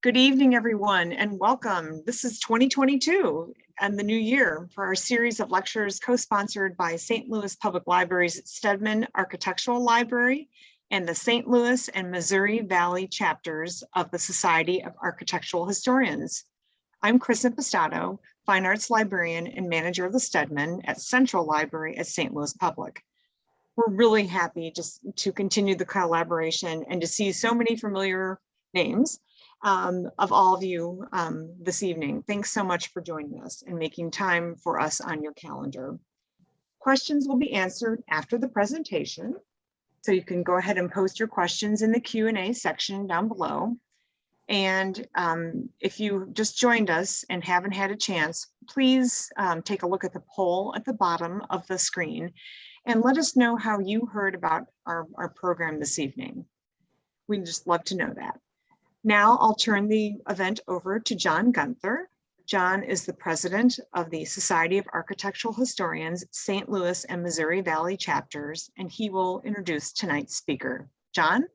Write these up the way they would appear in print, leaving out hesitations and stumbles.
Good evening, everyone, and welcome. This is 2022 and the new year for our series of lectures co-sponsored by St. Louis Public Library's Stedman Architectural Library and the St. Louis and Missouri Valley chapters of the Society of Architectural Historians. I'm Chris Impastato, Fine Arts Librarian and Manager of the Stedman at Central Library at St. Louis Public. We're really happy just to continue the collaboration and to see so many familiar names of all of you this evening. Thanks so much for joining us and making time for us on your calendar. Questions will be answered after the presentation, so you can go ahead and post your questions in the Q&A section down below. And if you just joined us and haven't had a chance, please take a look at the poll at the bottom of the screen and let us know how you heard about our program this evening. We'd just love to know that. Now I'll turn the event over to John Gunther. John is the president of the Society of Architectural Historians, St. Louis and Missouri Valley chapters, and he will introduce tonight's speaker. John?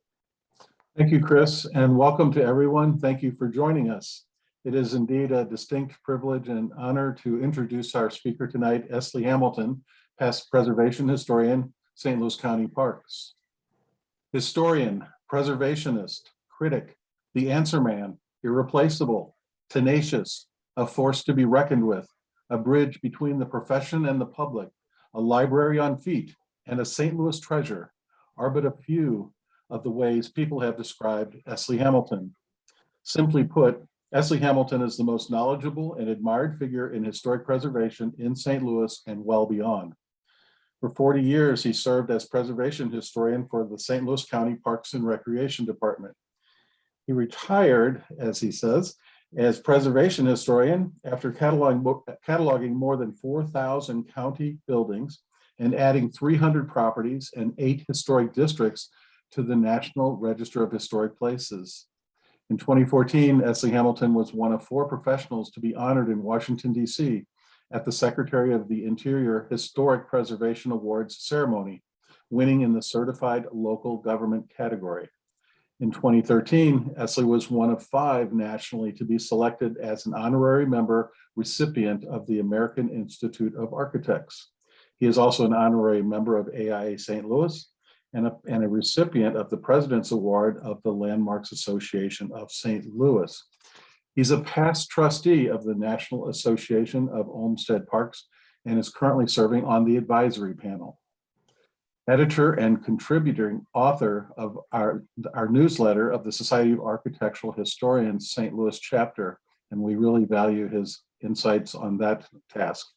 Thank you, Chris, and welcome to everyone. Thank you for joining us. It is indeed a distinct privilege and honor to introduce our speaker tonight, Esley Hamilton, past preservation historian, St. Louis County Parks. Historian, preservationist, critic, the answer man, irreplaceable, tenacious, a force to be reckoned with, a bridge between the profession and the public, a library on feet, and a St. Louis treasure are but a few of the ways people have described Esley Hamilton. Simply put, Esley Hamilton is the most knowledgeable and admired figure in historic preservation in St. Louis and well beyond. For 40 years, he served as preservation historian for the St. Louis County Parks and Recreation Department. He retired, as he says, as preservation historian after cataloging more than 4,000 county buildings and adding 300 properties and 8 historic districts to the National Register of Historic Places. In 2014, Esley Hamilton was one of 4 professionals to be honored in Washington, D.C. at the Secretary of the Interior Historic Preservation Awards ceremony, winning in the Certified Local Government category. In 2013, Esley was one of 5 nationally to be selected as an honorary member recipient of the American Institute of Architects. He is also an honorary member of AIA St. Louis and a recipient of the President's Award of the Landmarks Association of St. Louis. He's a past trustee of the National Association of Olmsted Parks and is currently serving on the advisory panel. Editor and contributing author of our newsletter of the Society of Architectural Historians St. Louis chapter, and we really value his insights on that task.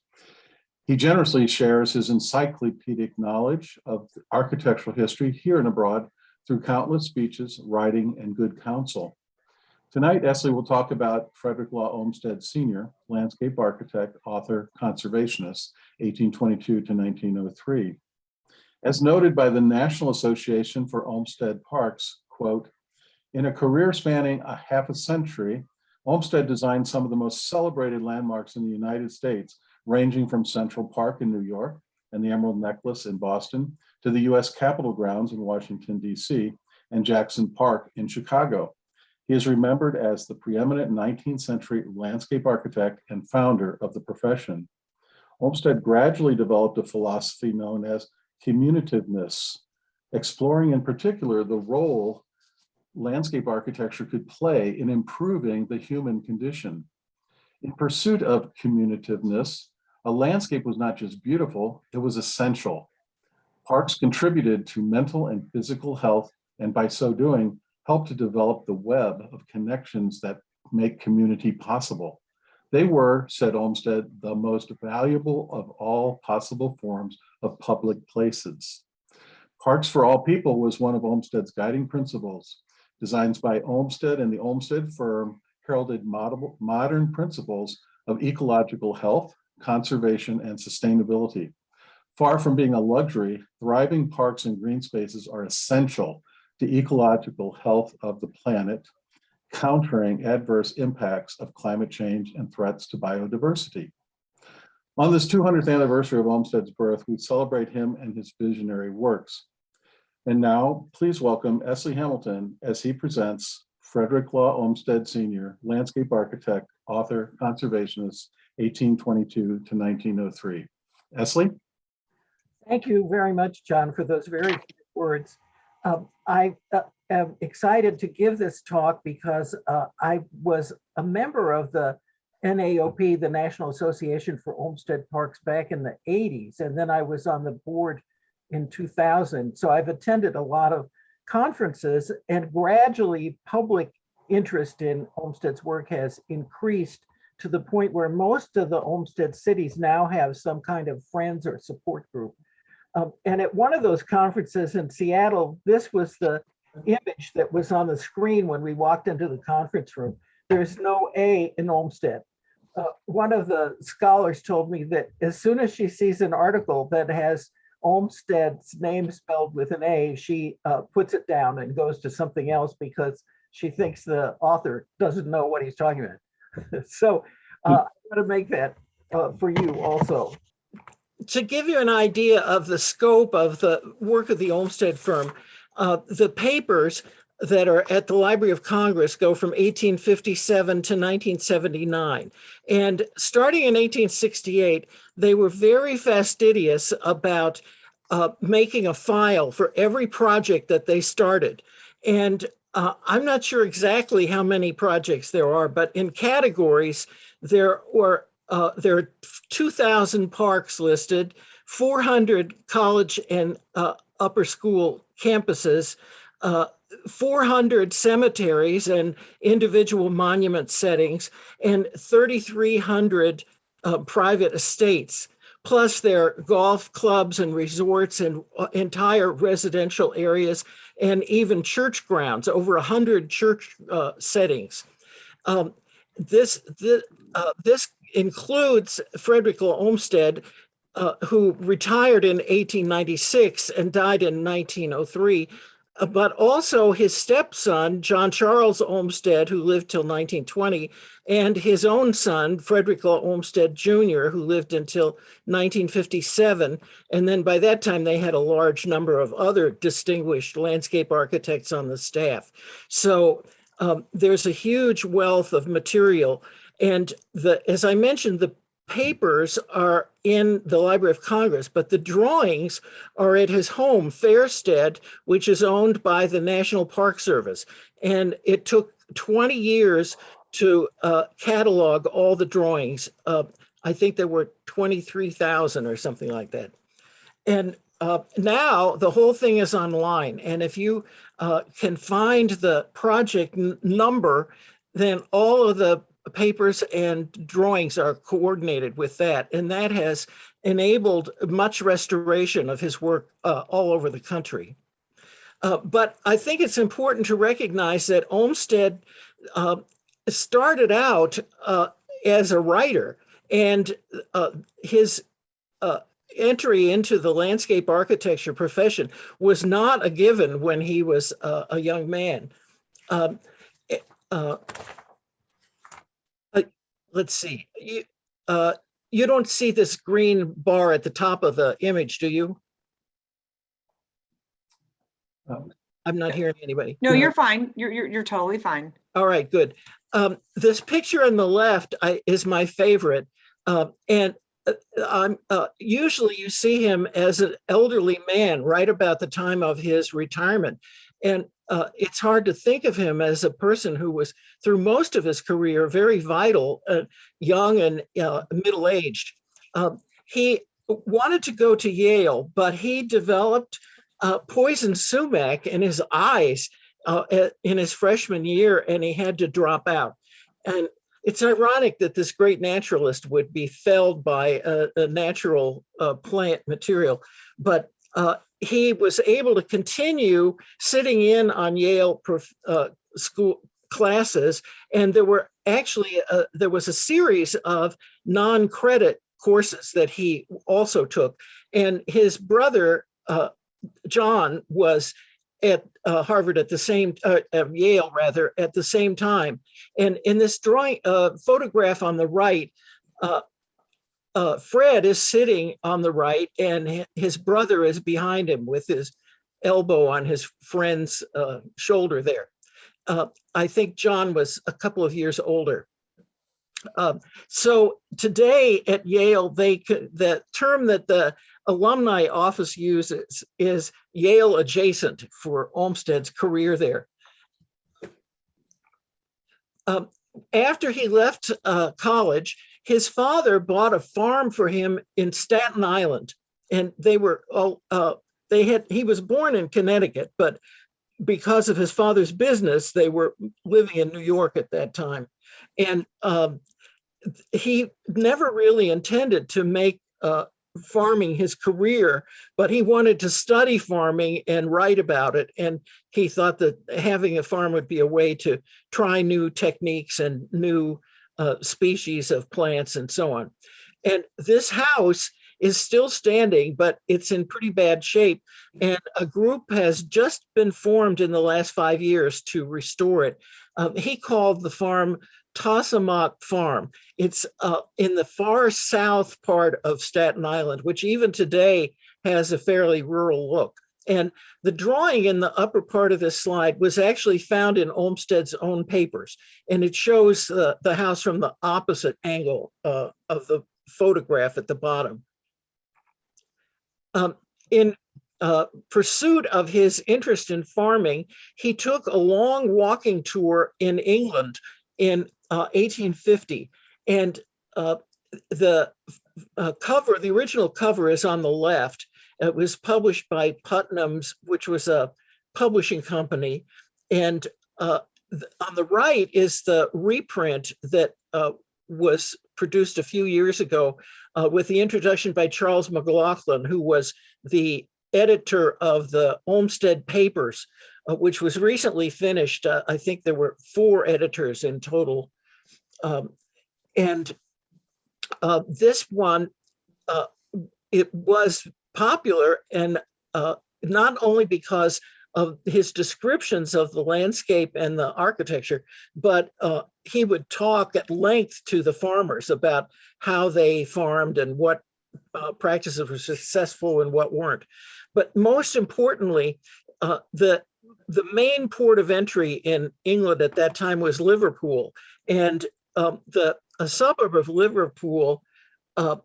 He generously shares his encyclopedic knowledge of architectural history here and abroad through countless speeches, writing, and good counsel. Tonight, Esley will talk about Frederick Law Olmsted Sr., landscape architect, author, conservationist, 1822 to 1903. As noted by the National Association for Olmsted Parks, quote, in a career spanning a half a century, Olmsted designed some of the most celebrated landmarks in the United States, ranging from Central Park in New York and the Emerald Necklace in Boston to the US Capitol grounds in Washington, D.C. and Jackson Park in Chicago. He is remembered as the preeminent 19th century landscape architect and founder of the profession. Olmsted gradually developed a philosophy known as communitiveness, exploring in particular the role landscape architecture could play in improving the human condition. In pursuit of communitiveness, a landscape was not just beautiful, it was essential. Parks contributed to mental and physical health, and by so doing, helped to develop the web of connections that make community possible. They were, said Olmsted, the most valuable of all possible forms of public places. Parks for all people was one of Olmsted's guiding principles. Designs by Olmsted and the Olmsted firm heralded modern principles of ecological health, conservation, and sustainability. Far from being a luxury, thriving parks and green spaces are essential to ecological health of the planet, countering adverse impacts of climate change and threats to biodiversity. On this 200th anniversary of Olmsted's birth, we celebrate him and his visionary works. And now, please welcome Esley Hamilton as he presents Frederick Law Olmsted Sr., landscape architect, author, conservationist, 1822 to 1903. Esley? Thank you very much, John, for those very kind words. I am excited to give this talk because I was a member of the NAOP, the National Association for Olmsted Parks, back in the 80s, and then I was on the board in 2000. So I've attended a lot of conferences, and gradually public interest in Olmsted's work has increased to the point where most of the Olmsted cities now have some kind of friends or support group. And at one of those conferences in Seattle, this was the image that was on the screen when we walked into the conference room. There's no A in Olmsted. One of the scholars told me that as soon as she sees an article that has Olmsted's name spelled with an A, she puts it down and goes to something else because she thinks the author doesn't know what he's talking about. So I'm going to make that for you also. To give you an idea of the scope of the work of the Olmsted firm, the papers that are at the Library of Congress go from 1857 to 1979. And starting in 1868, they were very fastidious about making a file for every project that they started. And I'm not sure exactly how many projects there are, but in categories, there are 2,000 parks listed, 400 college and upper school campuses, 400 cemeteries and individual monument settings, and 3,300 private estates. Plus there are golf clubs and resorts and entire residential areas and even church grounds, over 100 church settings. This includes Frederick Law Olmsted, who retired in 1896 and died in 1903, but also his stepson, John Charles Olmsted, who lived till 1920, and his own son, Frederick Law Olmsted Jr., who lived until 1957. And then by that time, they had a large number of other distinguished landscape architects on the staff. So there's a huge wealth of material. And as I mentioned, the papers are in the Library of Congress, but the drawings are at his home, Fairstead, which is owned by the National Park Service. And it took 20 years to catalog all the drawings. I think there were 23,000 or something like that. And now the whole thing is online. And if you can find the project number, then all of the papers and drawings are coordinated with that. And that has enabled much restoration of his work all over the country. But I think it's important to recognize that Olmsted started out as a writer, and his entry into the landscape architecture profession was not a given when he was a young man. Let's see, you don't see this green bar at the top of the image, do you? I'm not hearing anybody. No, you're fine. You're totally fine. All right, good. This picture on the left is my favorite. And usually you see him as an elderly man right about the time of his retirement. And it's hard to think of him as a person who was, through most of his career, very vital, young and middle-aged. He wanted to go to Yale, but he developed poison sumac in his eyes in his freshman year, and he had to drop out. And it's ironic that this great naturalist would be felled by a natural plant material, but he was able to continue sitting in on Yale school classes, and there were actually there was a series of non-credit courses that he also took, and his brother John was at Harvard at the same Yale rather at the same time. And in this drawing photograph on the right, Fred is sitting on the right, and his brother is behind him with his elbow on his friend's shoulder there. I think John was a couple of years older. So today at Yale, the term that the alumni office uses is Yale adjacent for Olmsted's career there. After he left college, his father bought a farm for him in Staten Island, and he was born in Connecticut, but because of his father's business, they were living in New York at that time. And he never really intended to make farming his career, but he wanted to study farming and write about it. And he thought that having a farm would be a way to try new techniques and new species of plants and so on. And this house is still standing, but it's in pretty bad shape. And a group has just been formed in the last 5 years to restore it. He called the farm Tossamock Farm. It's in the far south part of Staten Island, which even today has a fairly rural look. And the drawing in the upper part of this slide was actually found in Olmsted's own papers. And it shows the house from the opposite angle of the photograph at the bottom. In pursuit of his interest in farming, he took a long walking tour in England in 1850. And the original cover is on the left. It was published by Putnam's, which was a publishing company. And on the right is the reprint that was produced a few years ago with the introduction by Charles McLaughlin, who was the editor of the Olmsted Papers, which was recently finished. I think there were 4 editors in total. This one, it was popular, and not only because of his descriptions of the landscape and the architecture, but he would talk at length to the farmers about how they farmed and what practices were successful and what weren't. But most importantly, the main port of entry in England at that time was Liverpool, and a suburb of Liverpool at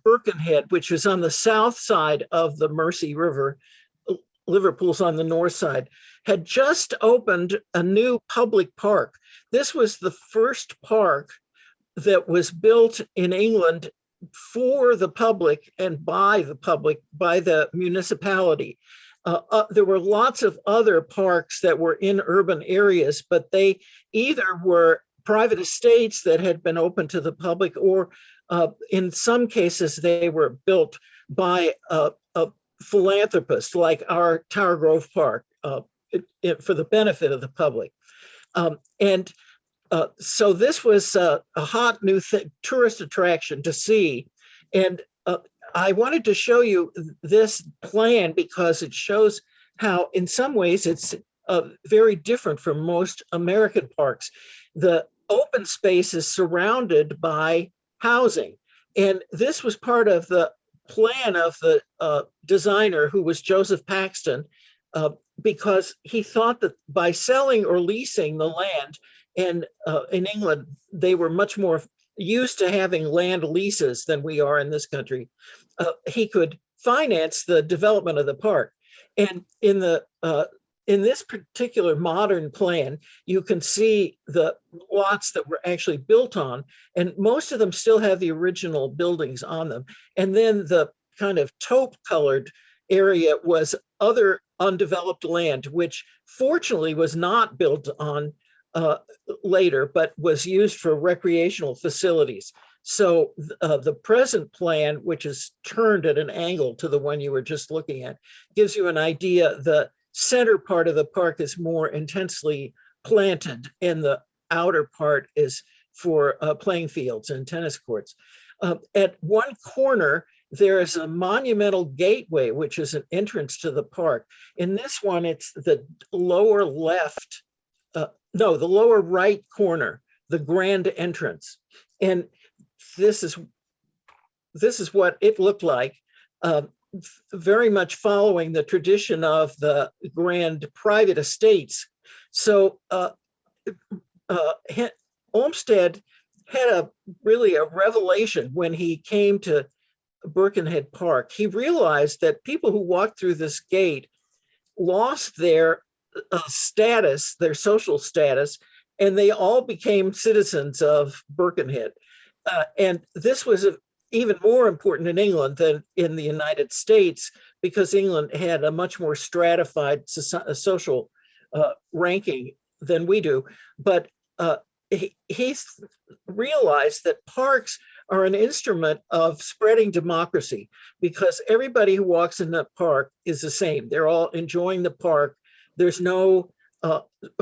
Birkenhead, which was on the south side of the Mersey River, Liverpool's on the north side, had just opened a new public park. This was the first park that was built in England for the public and by the municipality. There were lots of other parks that were in urban areas, but they either were private estates that had been open to the public, or in some cases they were built by a philanthropist, like our Tower Grove Park, for the benefit of the public. So this was a hot new tourist attraction to see. And I wanted to show you this plan because it shows how, in some ways, it's very different from most American parks. The open space is surrounded by housing. And this was part of the plan of the designer, who was Joseph Paxton, because he thought that by selling or leasing the land, and in England, they were much more used to having land leases than we are in this country, he could finance the development of the park. And in this particular modern plan, you can see the lots that were actually built on, and most of them still have the original buildings on them. And then the kind of taupe colored area was other undeveloped land, which fortunately was not built on later, but was used for recreational facilities. So the present plan, which is turned at an angle to the one you were just looking at, gives you an idea. The center part of the park is more intensely planted, and the outer part is for playing fields and tennis courts. At one corner, there is a monumental gateway, which is an entrance to the park. In this one, it's the lower left, the lower right corner, the grand entrance. And this is what it looked like. very much following the tradition of the grand private estates. So Olmsted had really a revelation when he came to Birkenhead Park. He realized that people who walked through this gate lost their status, their social status, and they all became citizens of Birkenhead. And this was even more important in England than in the United States, because England had a much more stratified social ranking than we do. But he realized that parks are an instrument of spreading democracy, because everybody who walks in the park is the same. They're all enjoying the park. There's no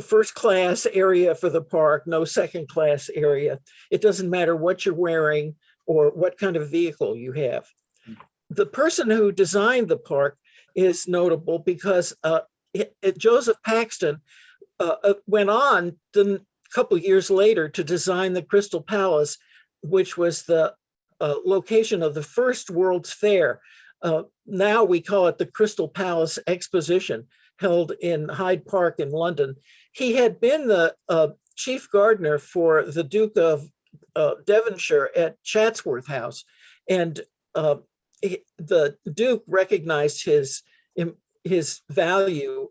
first class area for the park, no second class area. It doesn't matter what you're wearing or what kind of vehicle you have. The person who designed the park is notable because Joseph Paxton went on a couple years later to design the Crystal Palace, which was the location of the first World's Fair. Now we call it the Crystal Palace Exposition, held in Hyde Park in London. He had been the chief gardener for the Duke of Devonshire at Chatsworth House, and the Duke recognized his value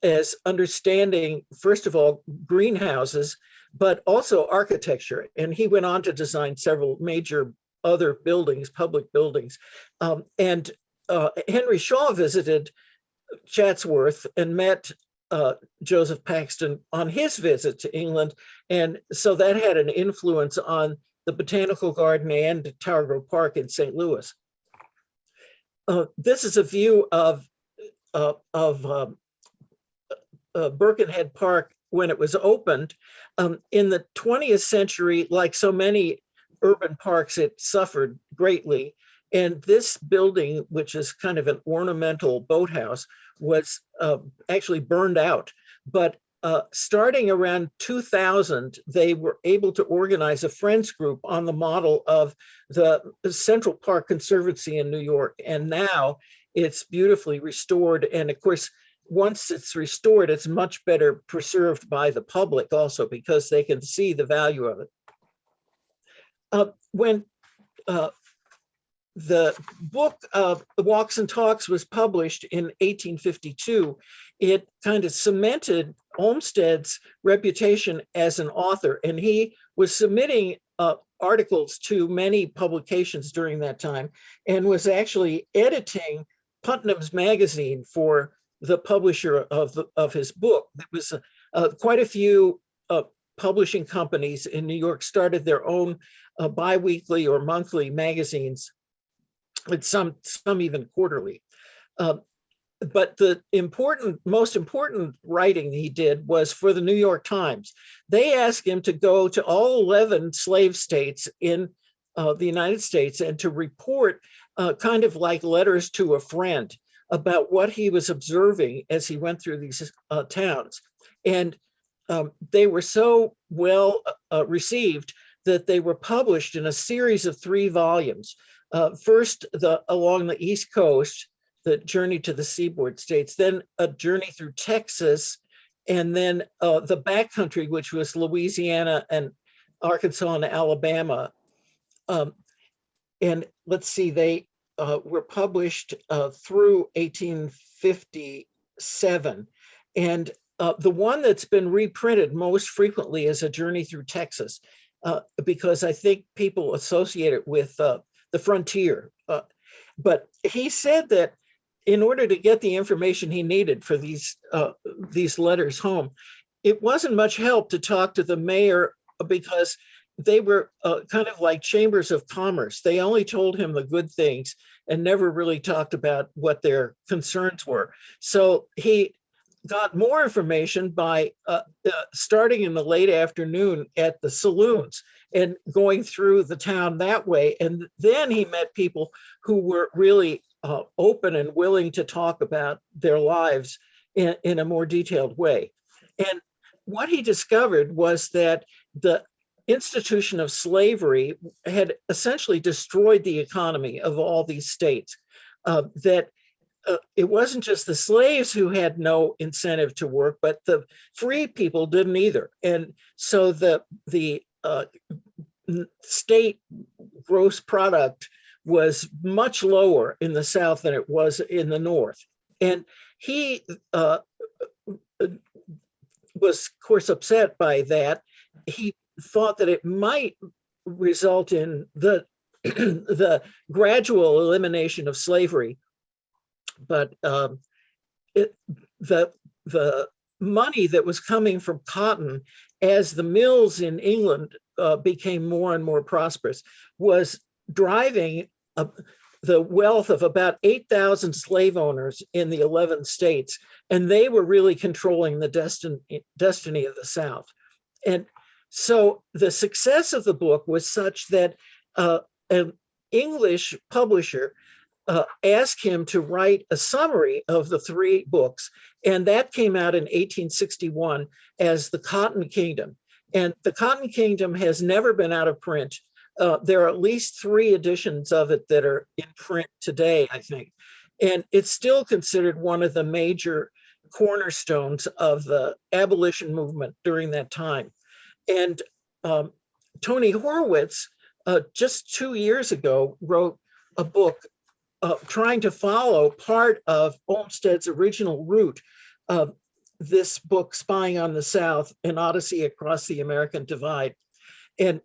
as understanding, first of all, greenhouses, but also architecture. And he went on to design several major other buildings, public buildings. And Henry Shaw visited Chatsworth and met Joseph Paxton on his visit to England. And so that had an influence on the Botanical Garden and Tower Grove Park in St. Louis. This is a view of Birkenhead Park when it was opened. In the 20th century, like so many urban parks, it suffered greatly. And this building, which is kind of an ornamental boathouse, was actually burned out. But starting around 2000, they were able to organize a friends group on the model of the Central Park Conservancy in New York. And now it's beautifully restored. And of course, once it's restored, it's much better preserved by the public also, because they can see the value of it. When the book Walks and Talks was published in 1852, it kind of cemented Olmsted's reputation as an author, and he was submitting articles to many publications during that time, and was actually editing Putnam's magazine for the publisher of his book. There was quite a few publishing companies in New York started their own biweekly or monthly magazines, and some even quarterly. But the most important writing he did was for the New York Times. They asked him to go to all 11 slave states in the United States and to report kind of like letters to a friend about what he was observing as he went through these towns. And they were so well received that they were published in a series of 3 volumes. First, along the East Coast, the journey to the seaboard states, then a journey through Texas, and then the backcountry, which was Louisiana and Arkansas and Alabama. And let's see, they were published through 1857. And the one that's been reprinted most frequently is A Journey Through Texas, because I think people associate it with the frontier. But he said that in order to get the information he needed for these letters home, it wasn't much help to talk to the mayor, because they were kind of like chambers of commerce. They only told him the good things and never really talked about what their concerns were. So he got more information by starting in the late afternoon at the saloons and going through the town that way. And then he met people who were really open and willing to talk about their lives in a more detailed way. And what he discovered was that the institution of slavery had essentially destroyed the economy of all these states. that it wasn't just the slaves who had no incentive to work, but the free people didn't either. And so the state gross product was much lower in the South than it was in the North. And he was, of course, upset by that. He thought that it might result in the the gradual elimination of slavery, but the money that was coming from cotton, as the mills in England became more and more prosperous, was driving the wealth of about 8,000 slave owners in the 11 states, and they were really controlling the destiny of the South. And so the success of the book was such that an English publisher asked him to write a summary of the 3 books, and that came out in 1861 as The Cotton Kingdom. And The Cotton Kingdom has never been out of print. There are at least 3 editions of it that are in print today, I think. And it's still considered one of the major cornerstones of the abolition movement during that time. And Tony Horwitz, just 2 years ago, wrote a book trying to follow part of Olmsted's original route, this book, Spying on the South, An Odyssey Across the American Divide. And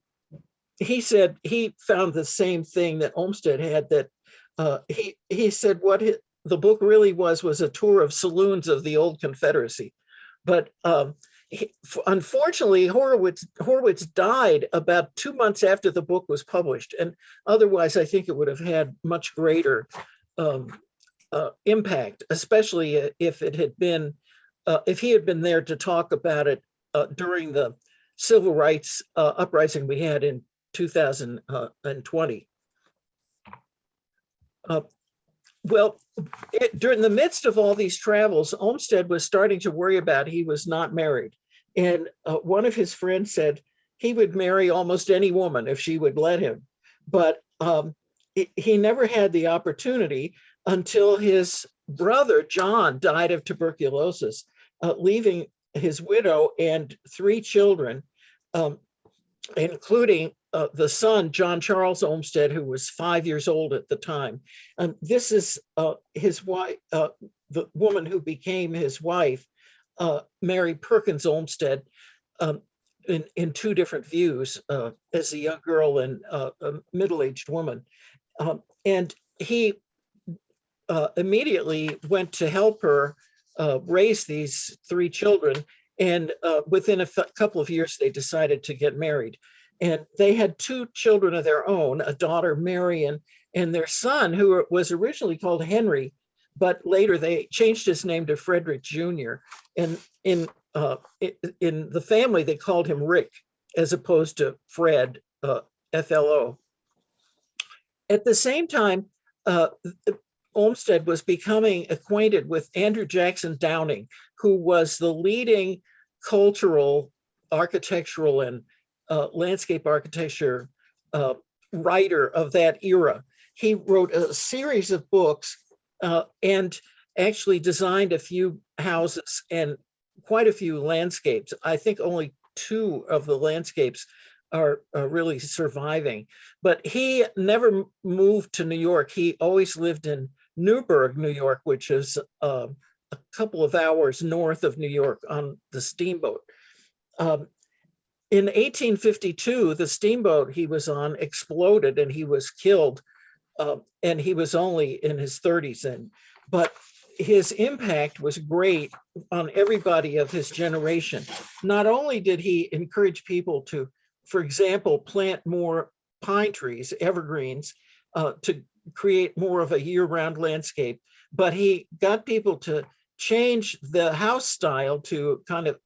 he said he found the same thing that Olmsted had, that he said what the book really was a tour of saloons of the old Confederacy. But unfortunately, Horwitz died about 2 months after the book was published, and otherwise I think it would have had much greater impact, especially if it had been if he had been there to talk about it during the civil rights uprising we had in 2020. Well, during the midst of all these travels, Olmsted was starting to worry about he was not married. And one of his friends said he would marry almost any woman if she would let him. But he never had the opportunity until his brother, John, died of tuberculosis, leaving his widow and 3 children, including the son, John Charles Olmsted, who was 5 years old at the time. And this is his wife, the woman who became his wife, Mary Perkins Olmsted, in 2 different views, as a young girl and a middle-aged woman. And he immediately went to help her raise these 3 children. And within a couple of years, they decided to get married. And they had 2 children of their own, a daughter, Marion, and their son, who was originally called Henry, but later they changed his name to Frederick Jr. And in the family, they called him Rick, as opposed to Fred, FLO. At the same time, Olmsted was becoming acquainted with Andrew Jackson Downing, who was the leading cultural, architectural, and landscape architecture writer of that era. He wrote a series of books and actually designed a few houses and quite a few landscapes. I think only 2 of the landscapes are really surviving. But he never moved to New York. He always lived in Newburgh, New York, which is a couple of hours north of New York on the steamboat. In 1852, the steamboat he was on exploded and he was killed, and he was only in his 30s then. But his impact was great on everybody of his generation. Not only did he encourage people to, for example, plant more pine trees, evergreens, to create more of a year-round landscape, but he got people to change the house style to kind of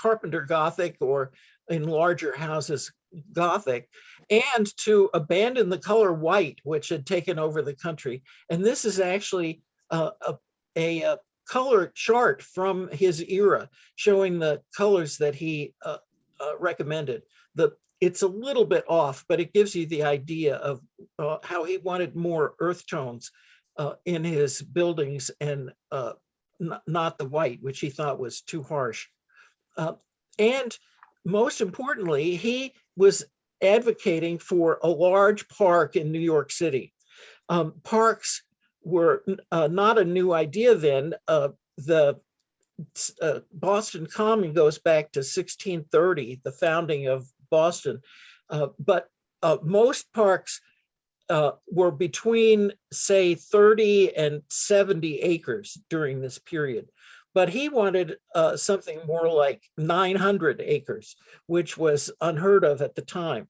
Carpenter Gothic, or in larger houses, Gothic, and to abandon the color white, which had taken over the country. And this is actually a color chart from his era, showing the colors that he recommended. It's a little bit off, but it gives you the idea of how he wanted more earth tones in his buildings, and not the white, which he thought was too harsh. And most importantly, he was advocating for a large park in New York City. Parks were not a new idea then. The Boston Common goes back to 1630, the founding of Boston. But most parks were between, say, 30 and 70 acres during this period. But he wanted something more like 900 acres, which was unheard of at the time.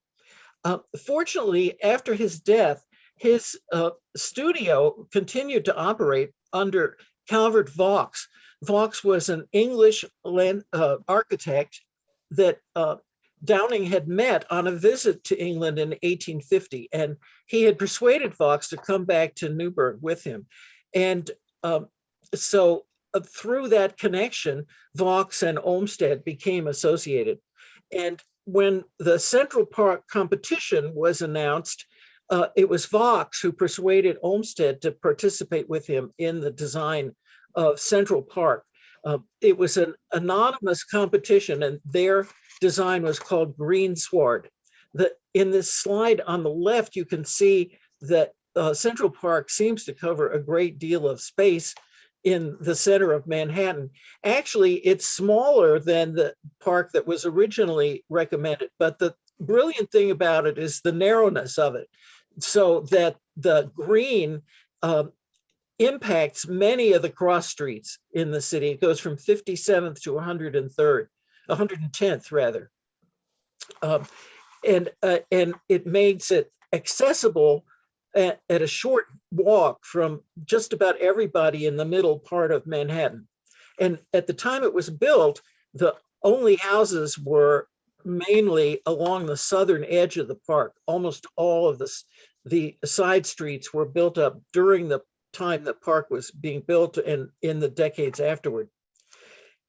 Fortunately, after his death, his studio continued to operate under Calvert Vaux. Vaux was an English architect that Downing had met on a visit to England in 1850, and he had persuaded Vaux to come back to Newburgh with him. And so through that connection, Vaux and Olmsted became associated. And when the Central Park competition was announced, it was Vaux who persuaded Olmsted to participate with him in the design of Central Park. It was an anonymous competition, and their design was called Greensward. In this slide on the left, you can see that Central Park seems to cover a great deal of space in the center of Manhattan. Actually, it's smaller than the park that was originally recommended, but the brilliant thing about it is the narrowness of it, so that the green impacts many of the cross streets in the city. It goes from 57th to 110th rather. And it makes it accessible at a short walk from just about everybody in the middle part of Manhattan. And at the time it was built, the only houses were mainly along the southern edge of the park. Almost all of the side streets were built up during the time the park was being built and in the decades afterward.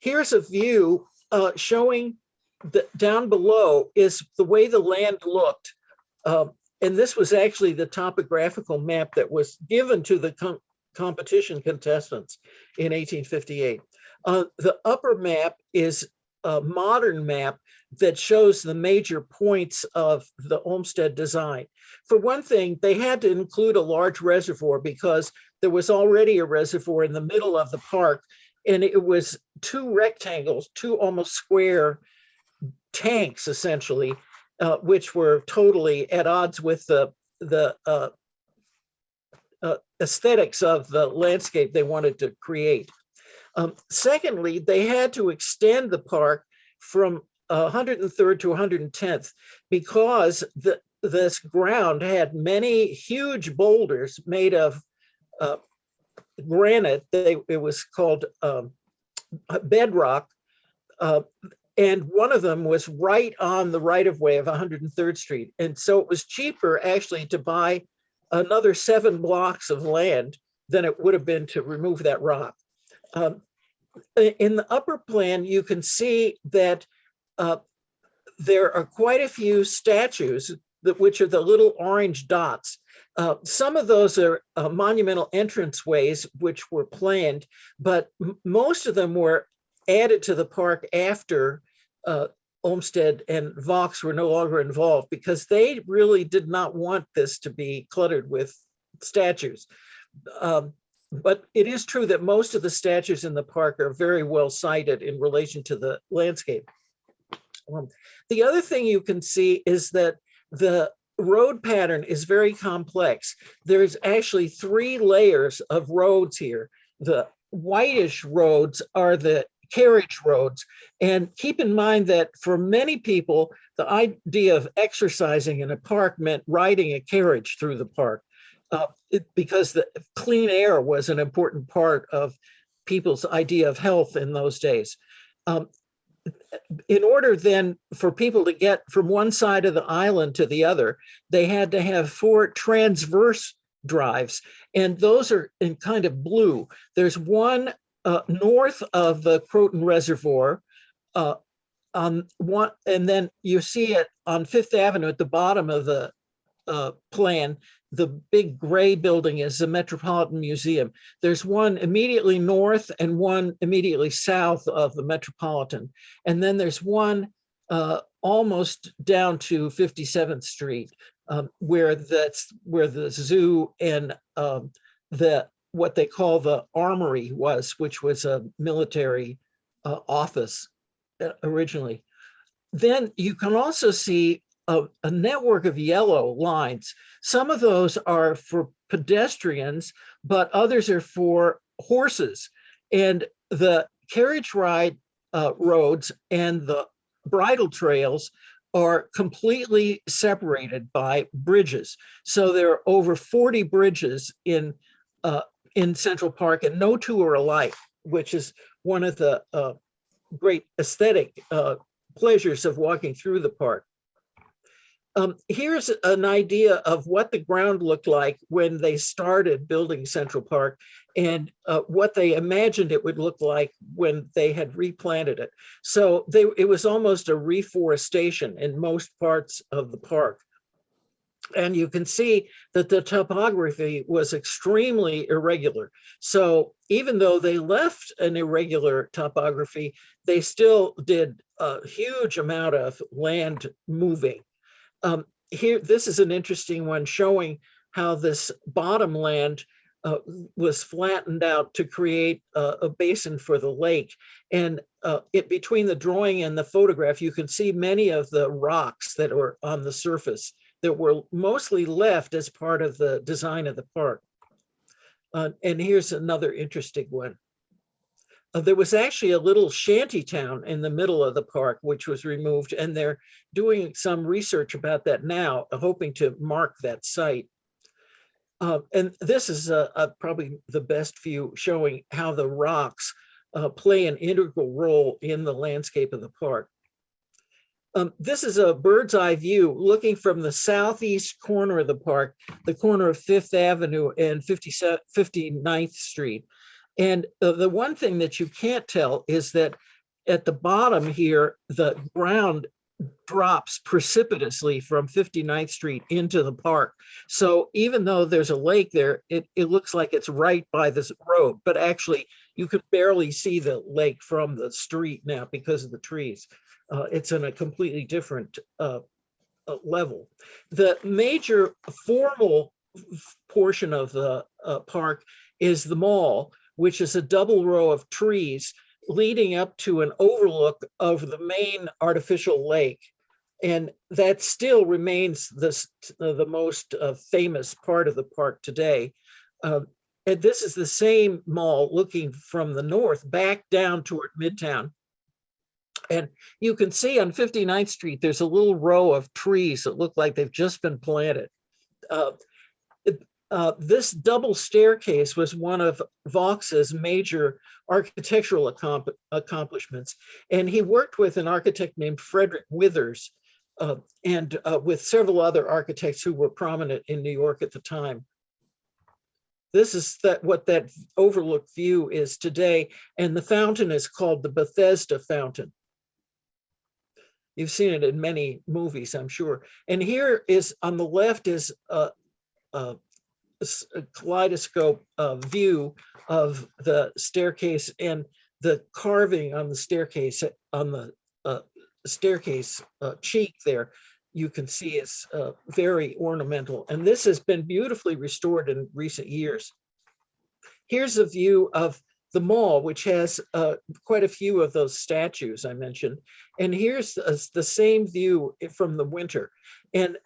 Here's a view showing that down below is the way the land looked. And this was actually the topographical map that was given to the competition contestants in 1858. The upper map is a modern map that shows the major points of the Olmsted design. For one thing, they had to include a large reservoir because there was already a reservoir in the middle of the park, and it was two rectangles, two almost square tanks, essentially, which were totally at odds with the aesthetics of the landscape they wanted to create. Secondly, they had to extend the park from 103rd to 110th because this ground had many huge boulders made of granite. It was called bedrock. And one of them was right on the right-of-way of 103rd Street. And so it was cheaper actually to buy another 7 blocks of land than it would have been to remove that rock. In the upper plan, you can see that there are quite a few statues, which are the little orange dots. Some of those are monumental entranceways, which were planned, but most of them were added to the park after Olmsted and Vaux were no longer involved, because they really did not want this to be cluttered with statues. But it is true that most of the statues in the park are very well sited in relation to the landscape. The other thing you can see is that the road pattern is very complex. There's actually 3 layers of roads here. The whitish roads are the carriage roads. And keep in mind that for many people, the idea of exercising in a park meant riding a carriage through the park, because the clean air was an important part of people's idea of health in those days. In order then for people to get from one side of the island to the other, they had to have 4 transverse drives, and those are in kind of blue. There's one north of the Croton Reservoir, on one, and then you see it on Fifth Avenue at the bottom of the plan. the big gray building is the Metropolitan Museum. There's one immediately north and one immediately south of the Metropolitan. And then there's one almost down to 57th Street, where the zoo and what they call the armory was, which was a military office originally. Then you can also see a network of yellow lines. Some of those are for pedestrians, but others are for horses. And the carriage ride roads and the bridle trails are completely separated by bridges. So there are over 40 bridges in Central Park, and no two are alike, which is one of the great aesthetic pleasures of walking through the park. Here's an idea of what the ground looked like when they started building Central Park and what they imagined it would look like when they had replanted it. So it was almost a reforestation in most parts of the park. And you can see that the topography was extremely irregular. So even though they left an irregular topography, they still did a huge amount of land moving. Here, this is an interesting one showing how this bottom land was flattened out to create a basin for the lake. And between the drawing and the photograph, you can see many of the rocks that were on the surface that were mostly left as part of the design of the park. And here's another interesting one. There was actually a little shanty town in the middle of the park, which was removed, and they're doing some research about that now, hoping to mark that site. And this is probably the best view showing how the rocks play an integral role in the landscape of the park. This is a bird's eye view looking from the southeast corner of the park, the corner of 5th Avenue and 59th Street. And the one thing that you can't tell is that at the bottom here, the ground drops precipitously from 59th Street into the park. So even though there's a lake there, it looks like it's right by this road, but actually you could barely see the lake from the street now because of the trees. It's in a completely different level. The major formal portion of the park is the mall, which is a double row of trees leading up to an overlook of the main artificial lake. And that still remains the most famous part of the park today. And this is the same mall looking from the north back down toward Midtown. And you can see on 59th Street, there's a little row of trees that look like they've just been planted. This double staircase was one of Vaux's major architectural accomplishments. And he worked with an architect named Frederick Withers and with several other architects who were prominent in New York at the time. This is what that overlook view is today. And the fountain is called the Bethesda Fountain. You've seen it in many movies, I'm sure. And here is on the left is a kaleidoscope view of the staircase, and the carving on the staircase cheek there, you can see is very ornamental. And this has been beautifully restored in recent years. Here's a view of the mall, which has quite a few of those statues I mentioned. And here's the same view from the winter. And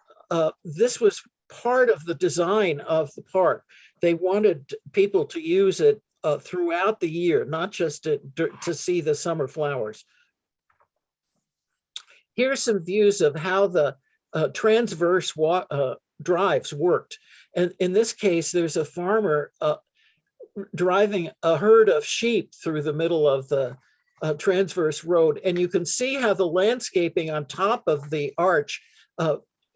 this was part of the design of the park. They wanted people to use it throughout the year, not just to see the summer flowers. Here's some views of how the transverse drives worked. And in this case, there's a farmer driving a herd of sheep through the middle of the transverse road. And you can see how the landscaping on top of the arch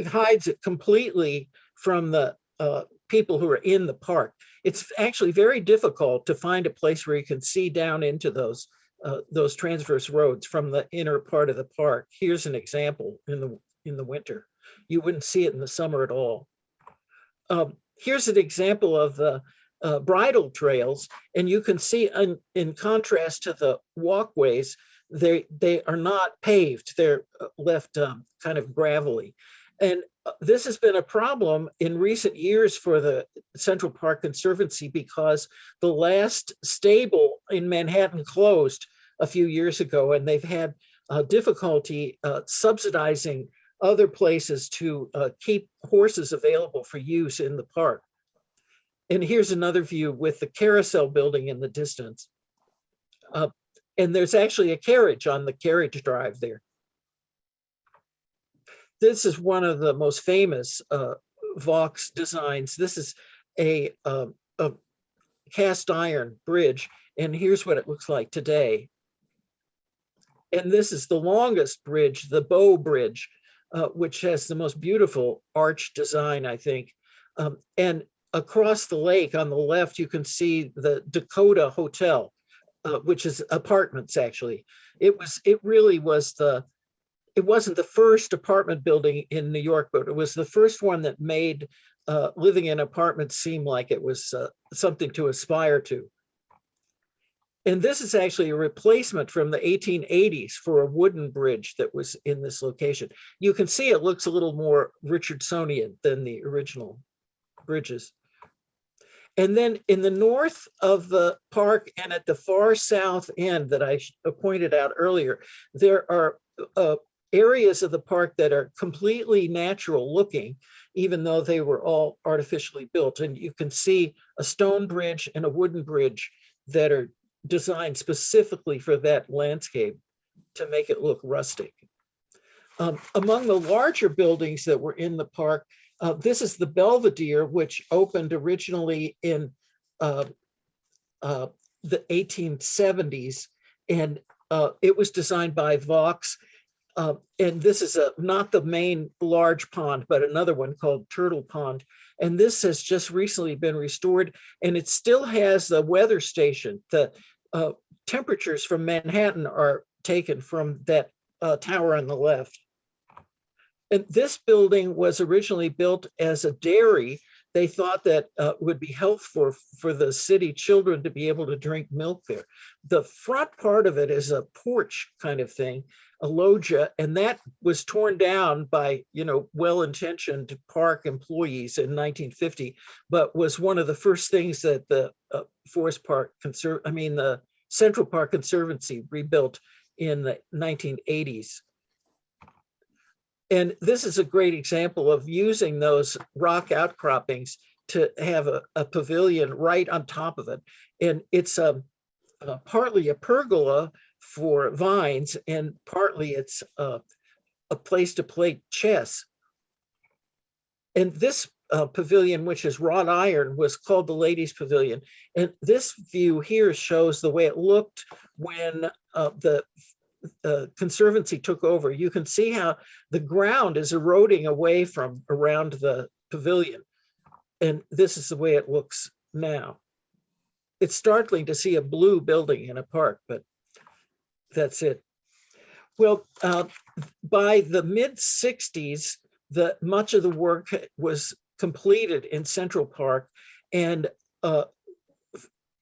hides it completely from the people who are in the park. It's actually very difficult to find a place where you can see down into those transverse roads from the inner part of the park. Here's an example in the winter. You wouldn't see it in the summer at all. here's an example of the bridal trails, and you can see in contrast to the walkways, they are not paved. They're left kind of gravelly. And this has been a problem in recent years for the Central Park Conservancy because the last stable in Manhattan closed a few years ago, and they've had difficulty subsidizing other places to keep horses available for use in the park. And here's another view with the carousel building in the distance. And there's actually a carriage on the carriage drive there. This is one of the most famous Vaux designs. This is a cast iron bridge, and here's what it looks like today. And this is the longest bridge, the Bow Bridge, which has the most beautiful arch design, I think. And across the lake on the left, you can see the Dakota Hotel, which is apartments, actually. It wasn't the first apartment building in New York, but it was the first one that made living in apartments seem like it was something to aspire to. And this is actually a replacement from the 1880s for a wooden bridge that was in this location. You can see it looks a little more Richardsonian than the original bridges. And then in the north of the park and at the far south end that I pointed out earlier, there are areas of the park that are completely natural looking, even though they were all artificially built. And you can see a stone bridge and a wooden bridge that are designed specifically for that landscape to make it look rustic. Among the larger buildings that were in the park, this is the Belvedere, which opened originally in the 1870s, and it was designed by Vaux. And this is not the main large pond, but another one called Turtle Pond. And this has just recently been restored, and it still has the weather station. The temperatures from Manhattan are taken from that tower on the left. And this building was originally built as a dairy. They thought that would be helpful for the city children to be able to drink milk there. The front part of it is a porch kind of thing, a loggia, and that was torn down by, well-intentioned park employees in 1950, but was one of the first things that the the Central Park Conservancy rebuilt in the 1980s. And this is a great example of using those rock outcroppings to have a pavilion right on top of it. And it's partly a pergola for vines, and partly it's a place to play chess. And this pavilion, which is wrought iron, was called the Ladies Pavilion. And this view here shows the way it looked when the Conservancy took over. You can see how the ground is eroding away from around the pavilion. And this is the way it looks now. It's startling to see a blue building in a park, but that's it. Well, by the mid-60s, much of the work was completed in Central Park, and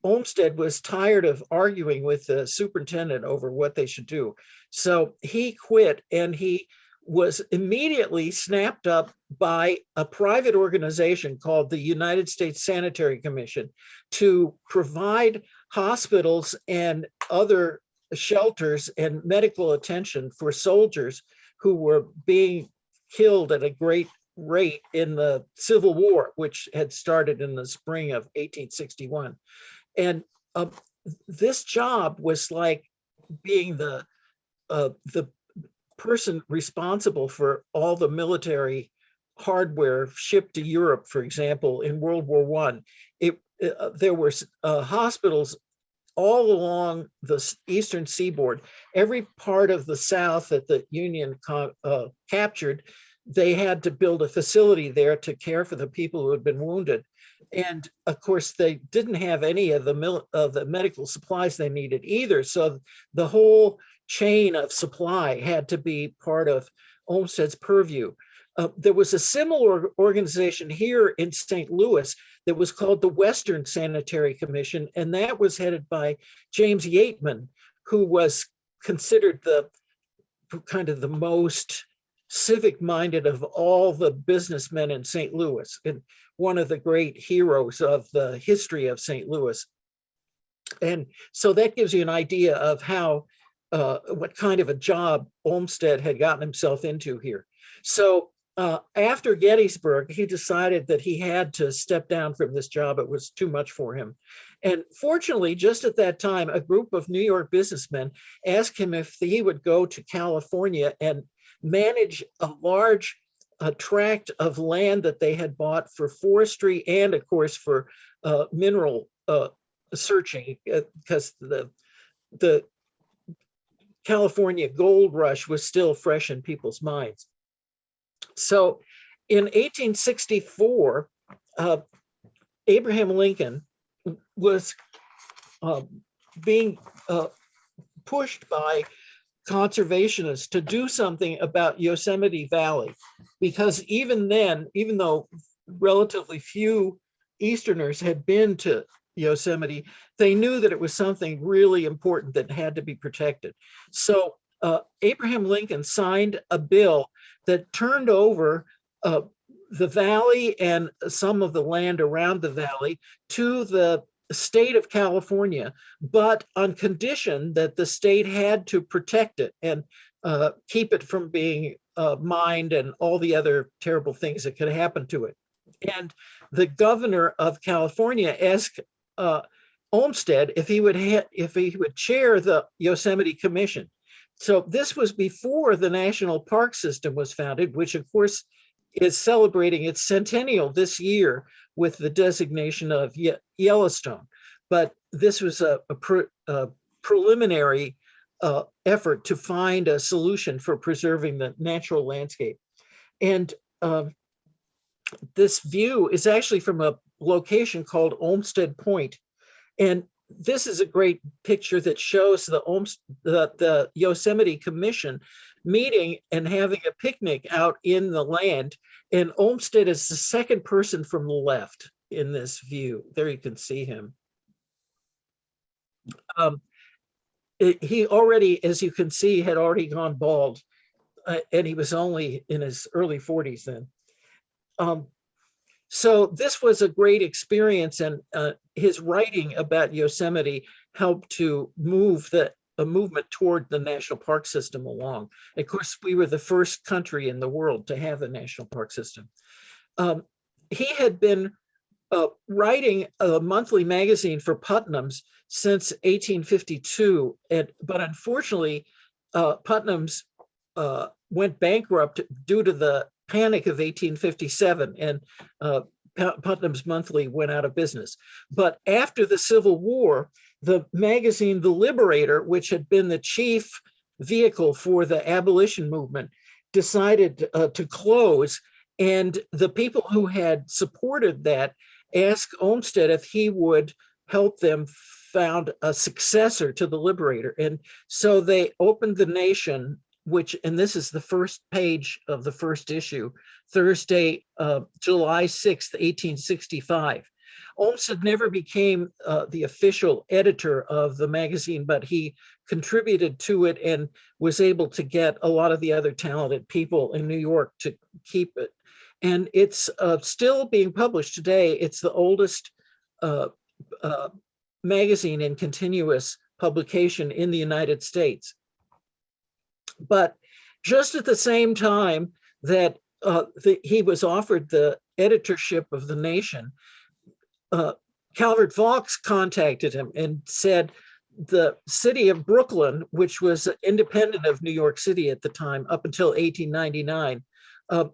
Olmsted was tired of arguing with the superintendent over what they should do. So he quit, and he was immediately snapped up by a private organization called the United States Sanitary Commission to provide hospitals and other shelters and medical attention for soldiers who were being killed at a great rate in the Civil War, which had started in the spring of 1861. And this job was like being the person responsible for all the military hardware shipped to Europe, for example, in World War I. There were hospitals all along the eastern seaboard. Every part of the South that the Union captured, they had to build a facility there to care for the people who had been wounded. And of course, they didn't have any of the medical supplies they needed either. So the whole chain of supply had to be part of Olmsted's purview. There was a similar organization here in St. Louis that was called the Western Sanitary Commission, and that was headed by James Yateman, who was considered the kind of the most civic-minded of all the businessmen in St. Louis, and one of the great heroes of the history of St. Louis. And so that gives you an idea of how, what kind of a job Olmsted had gotten himself into here. So after Gettysburg, he decided that he had to step down from this job. It was too much for him. And fortunately, just at that time, a group of New York businessmen asked him if he would go to California and manage a large tract of land that they had bought for forestry and, of course, for mineral searching, because the California gold rush was still fresh in people's minds. So in 1864, Abraham Lincoln was being pushed by conservationists to do something about Yosemite Valley, because even then, even though relatively few Easterners had been to Yosemite, they knew that it was something really important that had to be protected. So Abraham Lincoln signed a bill that turned over the valley and some of the land around the valley to the state of California, but on condition that the state had to protect it and keep it from being mined and all the other terrible things that could happen to it. And the governor of California asked Olmsted if he would chair the Yosemite Commission. So this was before the National Park System was founded, which of course is celebrating its centennial this year with the designation of Yellowstone. But this was a preliminary effort to find a solution for preserving the natural landscape. And this view is actually from a location called Olmsted Point. And this is a great picture that shows the Yosemite Commission meeting and having a picnic out in the land. And Olmsted is the second person from the left in this view. There you can see him. He already, as you can see, had already gone bald, and he was only in his early 40s then. So this was a great experience, and his writing about Yosemite helped to move a movement toward the national park system along. Of course, we were the first country in the world to have a national park system. He had been writing a monthly magazine for Putnam's since 1852, but unfortunately, Putnam's went bankrupt due to the Panic of 1857, and Putnam's Monthly went out of business. But after the Civil War, the magazine The Liberator, which had been the chief vehicle for the abolition movement, decided to close, and the people who had supported that asked Olmsted if he would help them found a successor to The Liberator. And so they opened The Nation, and this is the first page of the first issue, Thursday, July 6th, 1865. Olmsted never became the official editor of the magazine, but he contributed to it and was able to get a lot of the other talented people in New York to keep it. And it's still being published today. It's the oldest magazine in continuous publication in the United States. But just at the same time that he was offered the editorship of The Nation, Calvert Vaux contacted him and said the city of Brookline, which was independent of New York City at the time, up until 1899,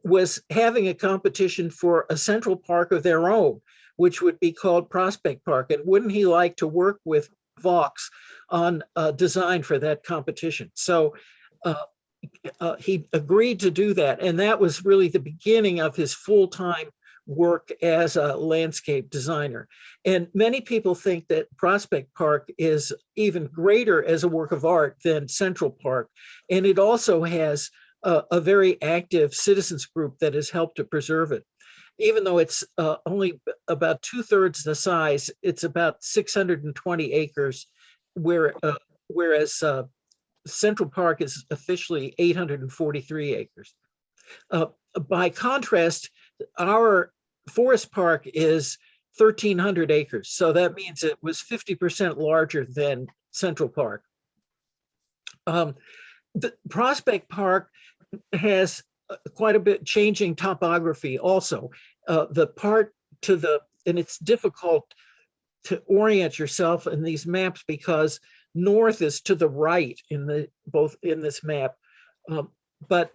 was having a competition for a central park of their own, which would be called Prospect Park. And wouldn't he like to work with Vaux on a design for that competition? So he agreed to do that. And that was really the beginning of his full-time work as a landscape designer. And many people think that Prospect Park is even greater as a work of art than Central Park. And it also has a very active citizens group that has helped to preserve it. Even though it's only about 2/3 the size, it's about 620 acres, whereas Central Park is officially 843 acres. By contrast, our forest park is 1,300 acres. So that means it was 50% larger than Central Park. The Prospect Park has quite a bit changing topography also. The part to the, and it's difficult to orient yourself in these maps because north is to the right in the both in this map, but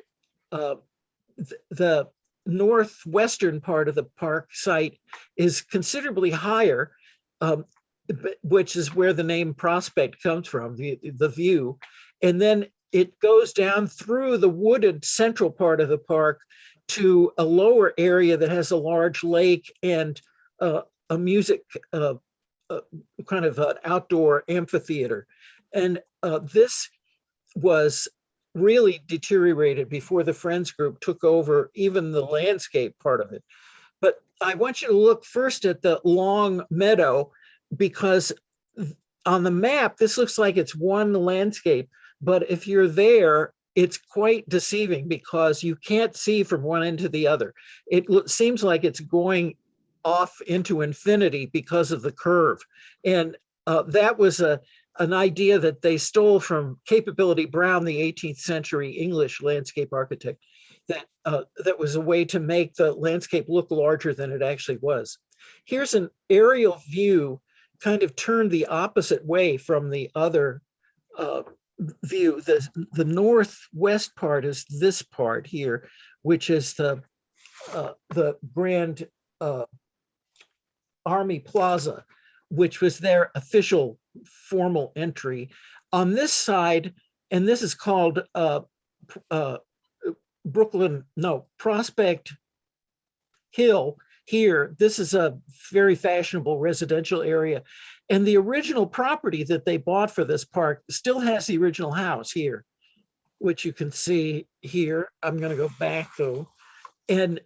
the northwestern part of the park site is considerably higher, which is where the name Prospect comes from, the view. And then it goes down through the wooded central part of the park to a lower area that has a large lake and a music kind of an outdoor amphitheater. And this was really deteriorated before the Friends group took over even the landscape part of it. But I want you to look first at the Long Meadow, because on the map, this looks like it's one landscape, but if you're there, it's quite deceiving because you can't see from one end to the other. It seems like it's going off into infinity because of the curve. And that was an idea that they stole from Capability Brown, the 18th century English landscape architect, that was a way to make the landscape look larger than it actually was. Here's an aerial view kind of turned the opposite way from the other view. The northwest part is this part here, which is the Grand Army Plaza, which was their official formal entry. On this side, and this is called Prospect Hill here. This is a very fashionable residential area. And the original property that they bought for this park still has the original house here, which you can see here. I'm going to go back though. And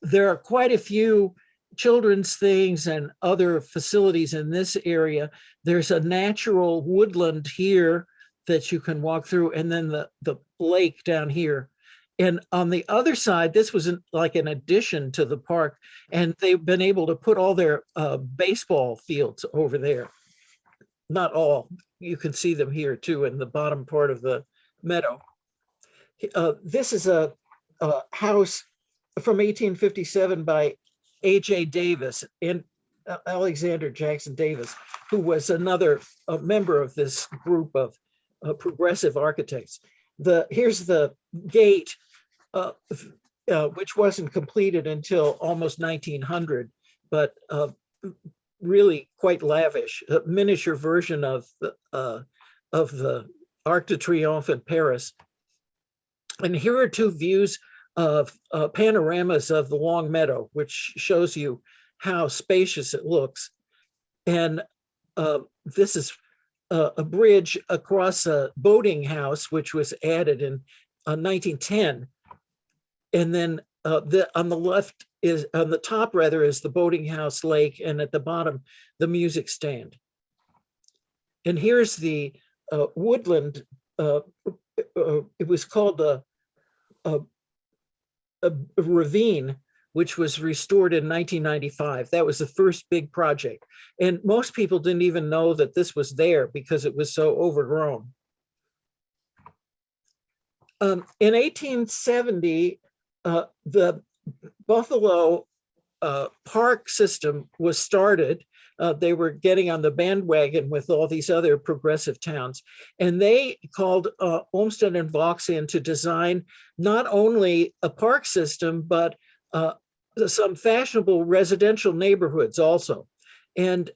there are quite a few children's things and other facilities in this area. There's a natural woodland here that you can walk through, and then the lake down here. And on the other side, this was like an addition to the park, and they've been able to put all their baseball fields over there. Not all, you can see them here too in the bottom part of the meadow. This is a house from 1857 by A.J. Davis and Alexander Jackson Davis, who was another member of this group of progressive architects. Here's the gate, which wasn't completed until almost 1900, but really quite lavish, a miniature version of the Arc de Triomphe in Paris. And here are two views of panoramas of the Long Meadow, which shows you how spacious it looks. And this is a bridge across a boating house, which was added in 1910. And then on the left is, on the top rather, is the boating house lake, and at the bottom, the music stand. And here's the woodland. It was called a ravine, which was restored in 1995. That was the first big project. And most people didn't even know that this was there because it was so overgrown. In 1870, the Buffalo park system was started. They were getting on the bandwagon with all these other progressive towns. And they called Olmsted and Vaux in to design not only a park system, but some fashionable residential neighborhoods also. And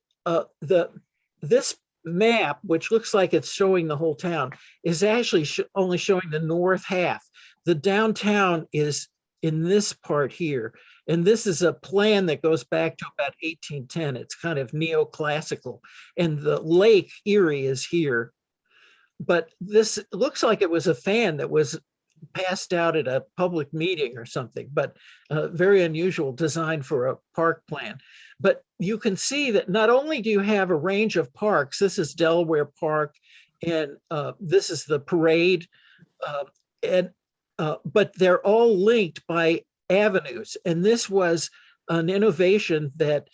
this map, which looks like it's showing the whole town, is actually only showing the north half. The downtown is in this part here. And this is a plan that goes back to about 1810. It's kind of neoclassical. And the Lake Erie is here. But this looks like it was a fan that was passed out at a public meeting or something, but very unusual design for a park plan. But you can see that not only do you have a range of parks, this is Delaware Park, and this is the parade, but they're all linked by avenues. And this was an innovation that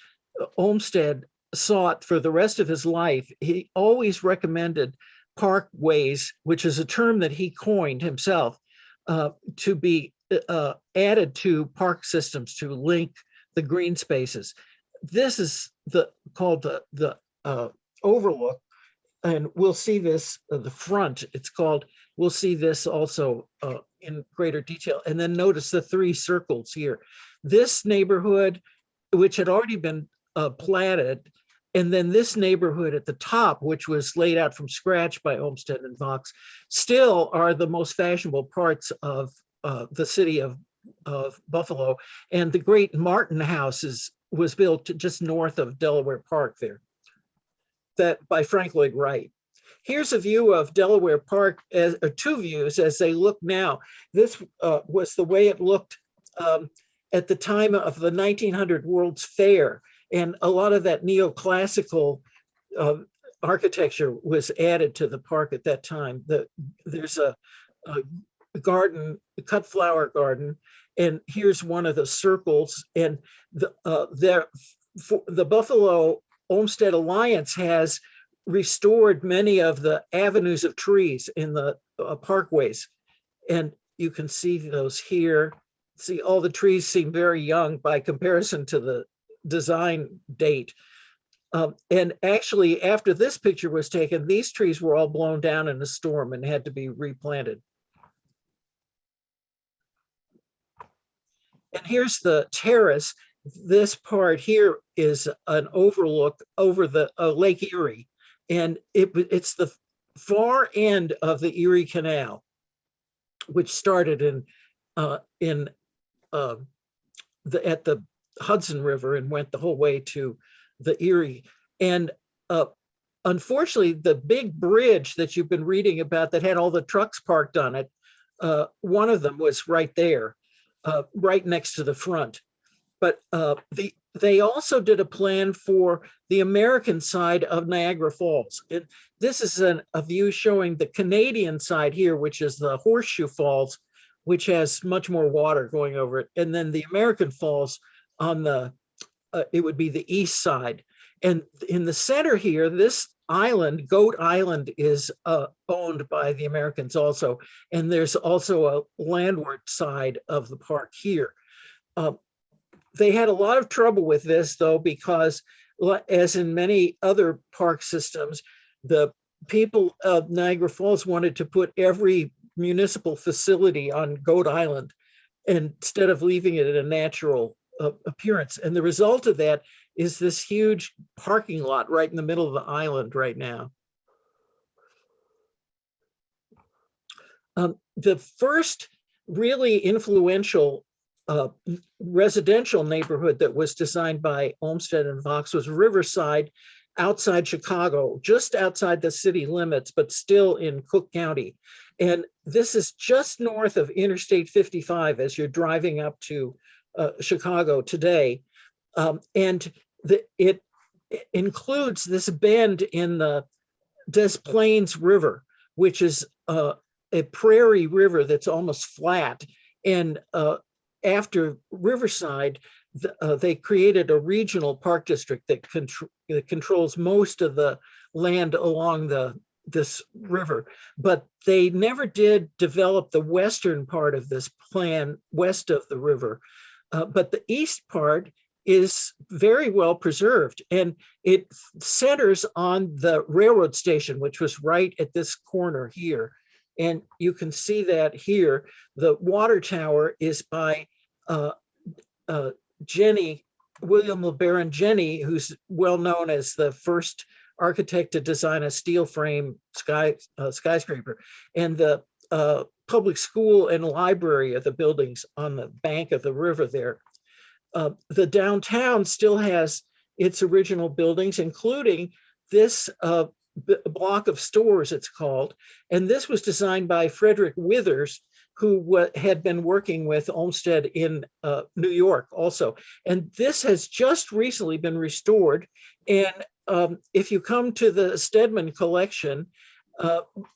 Olmsted sought for the rest of his life. He always recommended parkways, which is a term that he coined himself, to be added to park systems to link the green spaces. This is called the overlook, and we'll see this the front. It's called. We'll see this also in greater detail. And then notice the three circles here. This neighborhood, which had already been platted, and then this neighborhood at the top, which was laid out from scratch by Olmsted and Fox, still are the most fashionable parts of the city of Buffalo. And the great Martin House was built just north of Delaware Park there, that by Frank Lloyd Wright. Here's a view of Delaware Park, two views as they look now. This was the way it looked at the time of the 1900 World's Fair. And a lot of that neoclassical architecture was added to the park at that time. There's a garden, a cut flower garden, and here's one of the circles. And the Buffalo Olmsted Alliance has restored many of the avenues of trees in the parkways. And you can see those here. See, all the trees seem very young by comparison to the design date. And actually, after this picture was taken, these trees were all blown down in a storm and had to be replanted. And here's the terrace. This part here is an overlook over the Lake Erie. And it's the far end of the Erie Canal, which started at the Hudson River and went the whole way to the Erie. And unfortunately, the big bridge that you've been reading about that had all the trucks parked on it, one of them was right there, right next to the front. But they also did a plan for the American side of Niagara Falls. This is a view showing the Canadian side here, which is the Horseshoe Falls, which has much more water going over it. And then the American Falls on it would be the east side. And in the center here, this island, Goat Island, is owned by the Americans also. And there's also a landward side of the park here. They had a lot of trouble with this, though, because as in many other park systems, the people of Niagara Falls wanted to put every municipal facility on Goat Island instead of leaving it in a natural appearance. And the result of that is this huge parking lot right in the middle of the island right now. The first really influential residential neighborhood that was designed by Olmsted and Fox was Riverside, outside Chicago, just outside the city limits, but still in Cook County. And this is just north of Interstate 55 as you're driving up to Chicago today. And it includes this bend in the Des Plaines River, which is a prairie river that's almost flat. And after Riverside, they created a regional park district that controls most of the land along this river. But they never did develop the western part of this plan west of the river. But the east part is very well preserved, and it centers on the railroad station, which was right at this corner here. And you can see that here. The water tower is by William LeBaron Jenney, who's well known as the first architect to design a steel frame skyscraper. And the public school and library are the buildings on the bank of the river there. The downtown still has its original buildings, including this block of stores, it's called. And this was designed by Frederick Withers, who had been working with Olmsted in New York also. And this has just recently been restored. And if you come to the Stedman collection,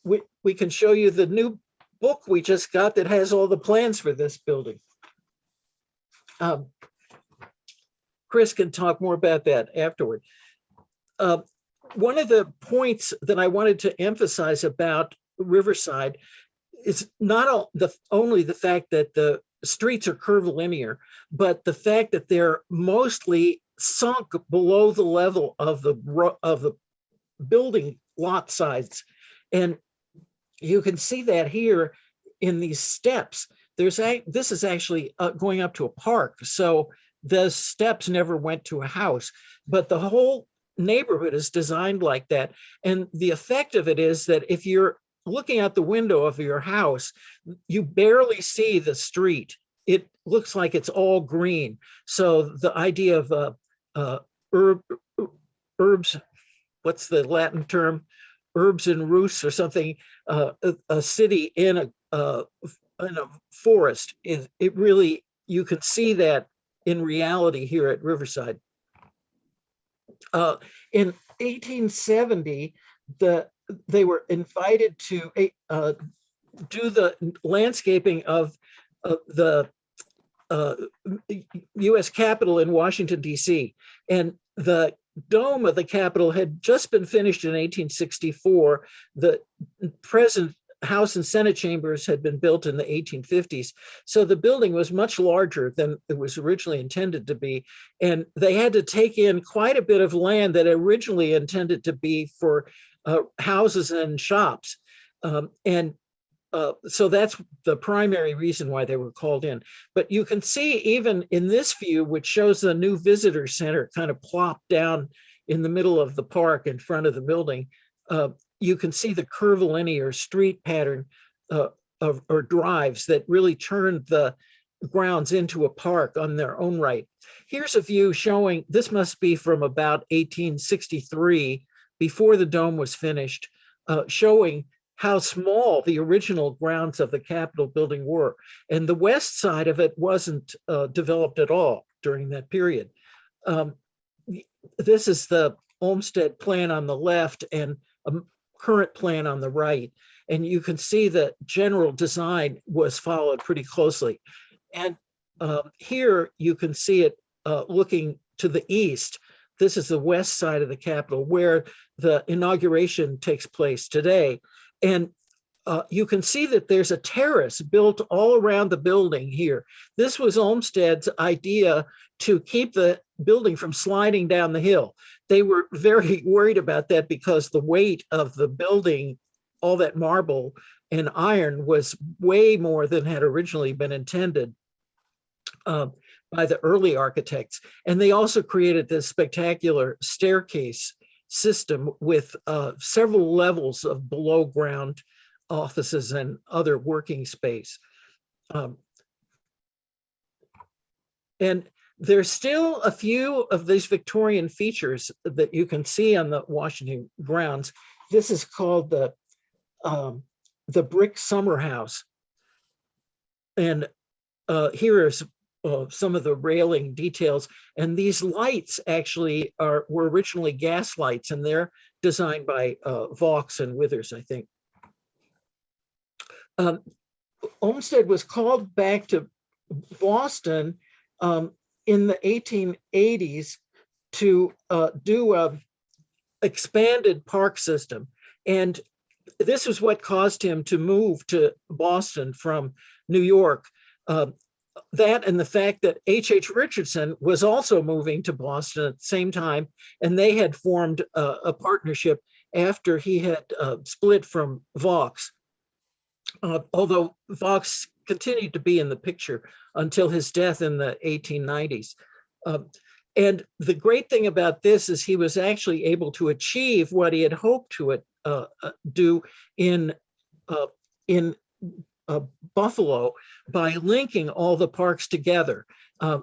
we can show you the new book we just got that has all the plans for this building. Chris can talk more about that afterward. One of the points that I wanted to emphasize about Riverside is not only the fact that the streets are curvilinear, but the fact that they're mostly sunk below the level of the building lot sides. And you can see that here in these steps. This is actually going up to a park. So the steps never went to a house, but the whole neighborhood is designed like that. And the effect of it is that if you're looking out the window of your house, you barely see the street. It looks like it's all green. So the idea of herbs, what's the Latin term? Herbs and roots or something, a city in a forest, it really, you can see that in reality here at Riverside. In 1870, they were invited to do the landscaping of the U.S. Capitol in Washington, D.C. And the dome of the Capitol had just been finished in 1864. The present House and Senate chambers had been built in the 1850s. So the building was much larger than it was originally intended to be. And they had to take in quite a bit of land that originally intended to be for houses and shops. So that's the primary reason why they were called in. But you can see even in this view, which shows the new visitor center kind of plopped down in the middle of the park in front of the building, you can see the curvilinear street pattern or drives that really turned the grounds into a park on their own right. Here's a view showing, this must be from about 1863, before the dome was finished, showing how small the original grounds of the Capitol building were. And the west side of it wasn't developed at all during that period. This is the Olmsted plan on the left and a current plan on the right. And you can see the general design was followed pretty closely. And here you can see it looking to the east. This is the west side of the Capitol where the inauguration takes place today. And you can see that there's a terrace built all around the building here. This was Olmsted's idea to keep the building from sliding down the hill. They were very worried about that because the weight of the building, all that marble and iron, was way more than had originally been intended by the early architects. And they also created this spectacular staircase system with several levels of below ground offices and other working space. And there's still a few of these Victorian features that you can see on the Washington grounds. This is called the brick summer house. And here is some of the railing details. And these lights actually were originally gas lights, and they're designed by Vaux and Withers, I think. Olmsted was called back to Boston in the 1880s to do an expanded park system. And this is what caused him to move to Boston from New York. That and the fact that H.H. Richardson was also moving to Boston at the same time, and they had formed a partnership after he had split from Vaux. Although Vaux continued to be in the picture until his death in the 1890s. And the great thing about this is he was actually able to achieve what he had hoped to do in Buffalo by linking all the parks together.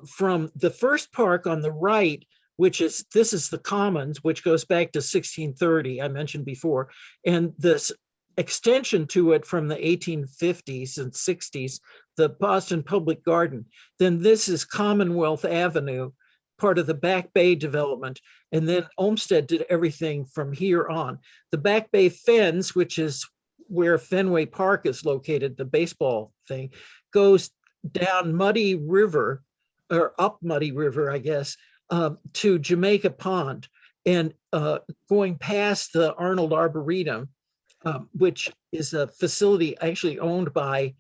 From the first park on the right, this is the Commons, which goes back to 1630, I mentioned before, and this extension to it from the 1850s and 60s, the Boston Public Garden. Then this is Commonwealth Avenue, part of the Back Bay development. And then Olmsted did everything from here on. The Back Bay Fens, which is where Fenway Park is located, the baseball thing, goes down Muddy River, or up Muddy River, I guess, to Jamaica Pond, and going past the Arnold Arboretum, which is a facility actually owned by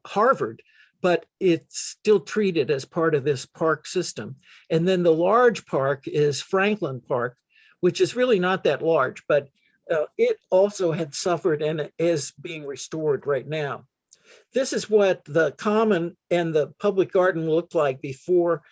Harvard, but it's still treated as part of this park system. And then the large park is Franklin Park, which is really not that large, but it also had suffered and is being restored right now. This is what the Common and the Public Garden looked like before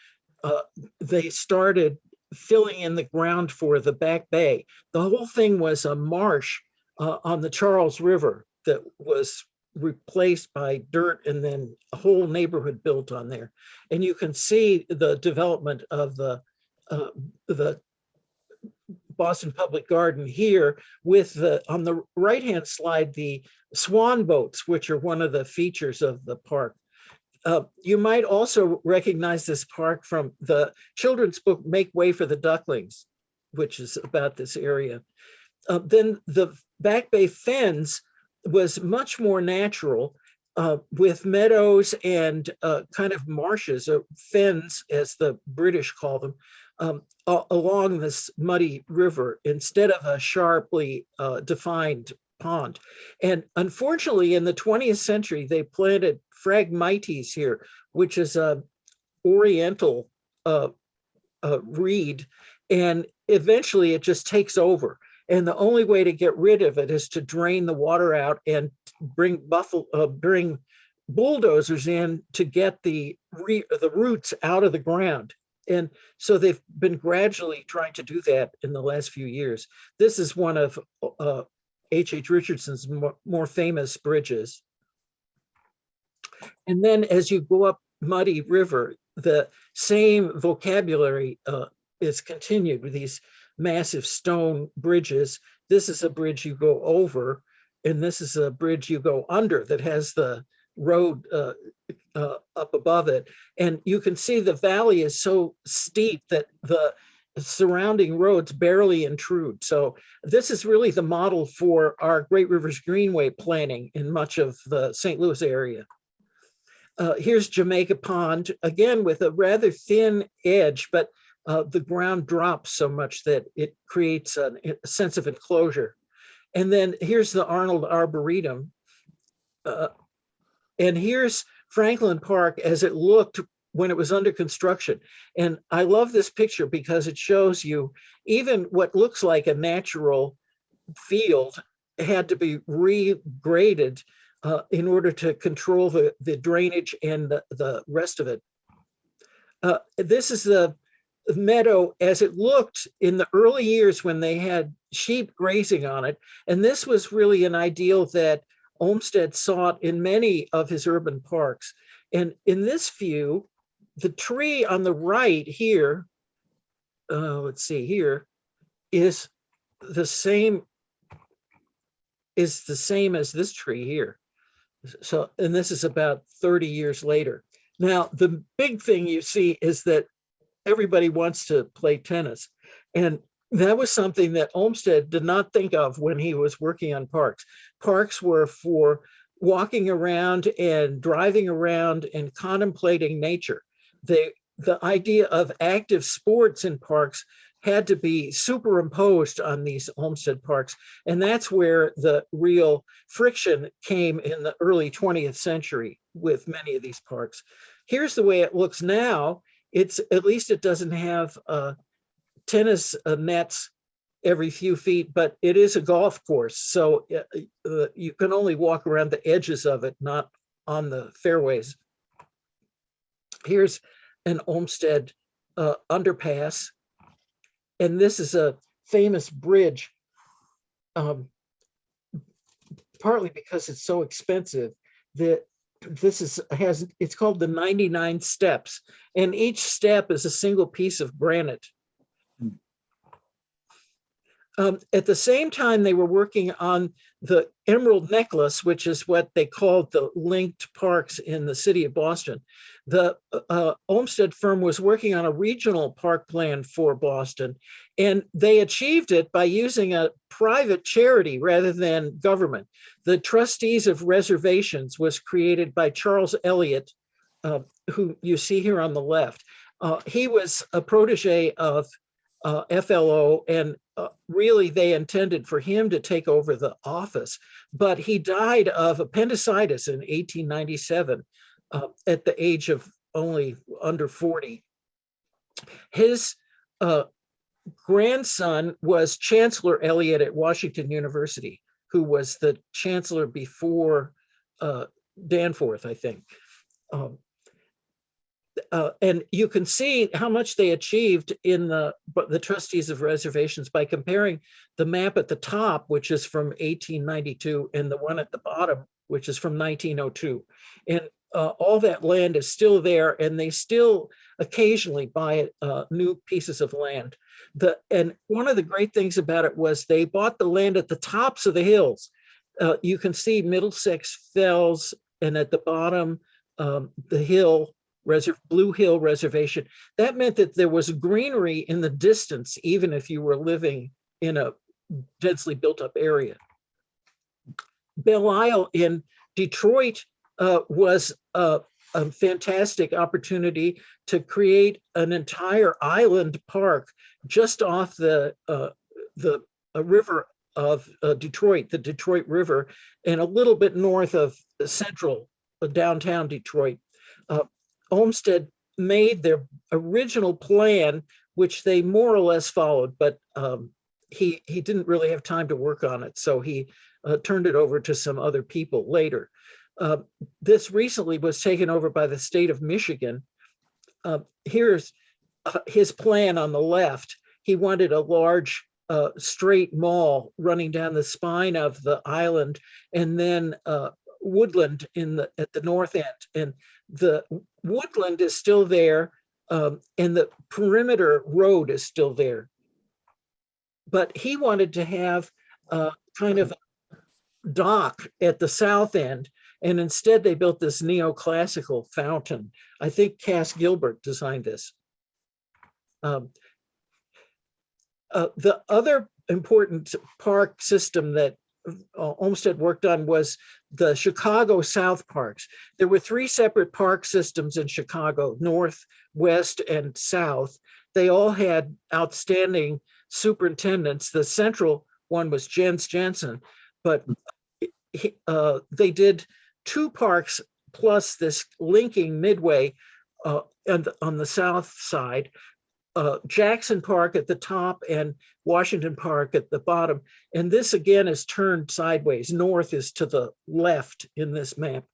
they started filling in the ground for the Back Bay. The whole thing was a marsh on the Charles River that was replaced by dirt, and then a whole neighborhood built on there. And you can see the development of the Boston Public Garden here with the, on the right-hand slide, the swan boats, which are one of the features of the park. You might also recognize this park from the children's book, Make Way for the Ducklings, which is about this area. Then the Back Bay Fens was much more natural, with meadows and kind of marshes, or fens as the British call them, along this muddy river instead of a sharply defined pond. And unfortunately, in the 20th century, they planted Phragmites here, which is a oriental reed, and eventually it just takes over. And the only way to get rid of it is to drain the water out and bring bulldozers in to get the roots out of the ground. And so they've been gradually trying to do that in the last few years. This is one of H.H. Richardson's more famous bridges. And then as you go up Muddy River, the same vocabulary is continued with these massive stone bridges. This is a bridge you go over, and this is a bridge you go under that has the road up above it. And you can see the valley is so steep that the surrounding roads barely intrude. So this is really the model for our Great Rivers Greenway planning in much of the St. Louis area. Here's Jamaica Pond, again with a rather thin edge, but the ground drops so much that it creates a sense of enclosure. And then here's the Arnold Arboretum. And here's Franklin Park as it looked when it was under construction. And I love this picture because it shows you even what looks like a natural field had to be regraded in order to control the drainage and the rest of it. This is the meadow as it looked in the early years when they had sheep grazing on it. And this was really an ideal that Olmsted sought in many of his urban parks. And in this view, the tree on the right here, let's see here, is the same as this tree here. So, and this is about 30 years later. Now, the big thing you see is that everybody wants to play tennis. And that was something that Olmsted did not think of when he was working on parks. Parks were for walking around and driving around and contemplating nature. The idea of active sports in parks had to be superimposed on these Olmsted parks. And that's where the real friction came in the early 20th century with many of these parks. Here's the way it looks now. It's, at least it doesn't have tennis nets every few feet, but it is a golf course. So you can only walk around the edges of it, not on the fairways. Here's an Olmsted underpass. And this is a famous bridge, partly because it's so expensive that it's called the 99 steps. And each step is a single piece of granite. At the same time, they were working on the Emerald Necklace, which is what they called the linked parks in the city of Boston. The Olmsted firm was working on a regional park plan for Boston, and they achieved it by using a private charity rather than government. The Trustees of Reservations was created by Charles Eliot, who you see here on the left. He was a protege of FLO, and really they intended for him to take over the office, but he died of appendicitis in 1897 at the age of only under 40. His grandson was Chancellor Eliot at Washington University, who was the chancellor before Danforth, I think. And you can see how much they achieved in the Trustees of Reservations by comparing the map at the top, which is from 1892, and the one at the bottom, which is from 1902. And all that land is still there, and they still occasionally buy new pieces of land. And one of the great things about it was they bought the land at the tops of the hills. You can see Middlesex Fells, and at the bottom, the hill, Blue Hill Reservation. That meant that there was greenery in the distance, even if you were living in a densely built up area. Belle Isle in Detroit was a fantastic opportunity to create an entire island park just off the river of Detroit, the Detroit River, and a little bit north of central downtown Detroit. Olmsted made their original plan, which they more or less followed, but he didn't really have time to work on it, so he turned it over to some other people later. This recently was taken over by the state of Michigan. Here's his plan on the left. He wanted a large straight mall running down the spine of the island, and then woodland at the north end. And the woodland is still there, and the perimeter road is still there. But he wanted to have kind of a dock at the south end, and instead they built this neoclassical fountain. I think Cass Gilbert designed this. The other important park system that Olmsted worked on was the Chicago South Parks. There were 3 separate park systems in Chicago, north, west, and south. They all had outstanding superintendents. The central one was Jens Jensen, but they did 2 parks plus this linking Midway and on the south side. Jackson Park at the top and Washington Park at the bottom. And this again is turned sideways. North is to the left in this map.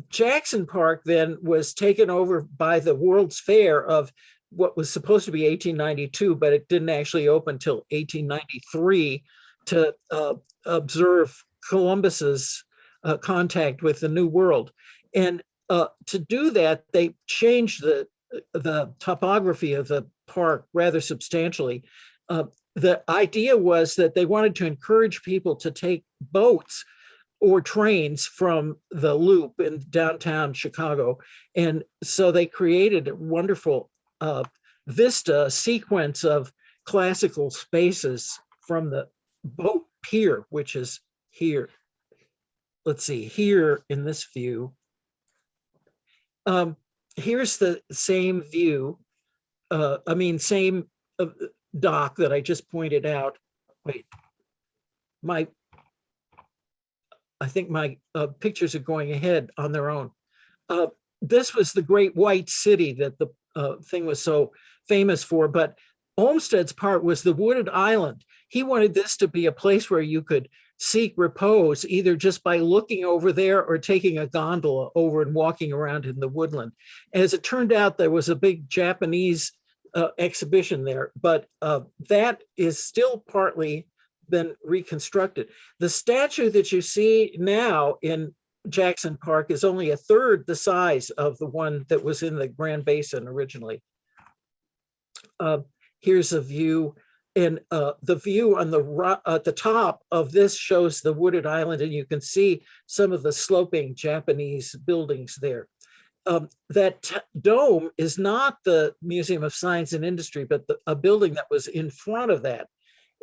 Jackson Park then was taken over by the World's Fair of what was supposed to be 1892, but it didn't actually open until 1893 to observe Columbus's contact with the New World. And to do that, they changed the topography of the park rather substantially. The idea was that they wanted to encourage people to take boats or trains from the Loop in downtown Chicago. And so they created a wonderful vista sequence of classical spaces from the boat pier, which is here. Let's see, here in this view. Here's the same view, same dock that I just pointed out. Wait, I think my pictures are going ahead on their own. This was the Great White City that the thing was so famous for, but Olmsted's part was the wooded island. He wanted this to be a place where you could seek repose, either just by looking over there or taking a gondola over and walking around in the woodland. As it turned out, there was a big Japanese exhibition there, but that is still partly been reconstructed. The statue that you see now in Jackson Park is only a third the size of the one that was in the Grand Basin originally. here's a view. And the view on at the top of this shows the wooded island, and you can see some of the sloping Japanese buildings there. That dome is not the Museum of Science and Industry, but a building that was in front of that.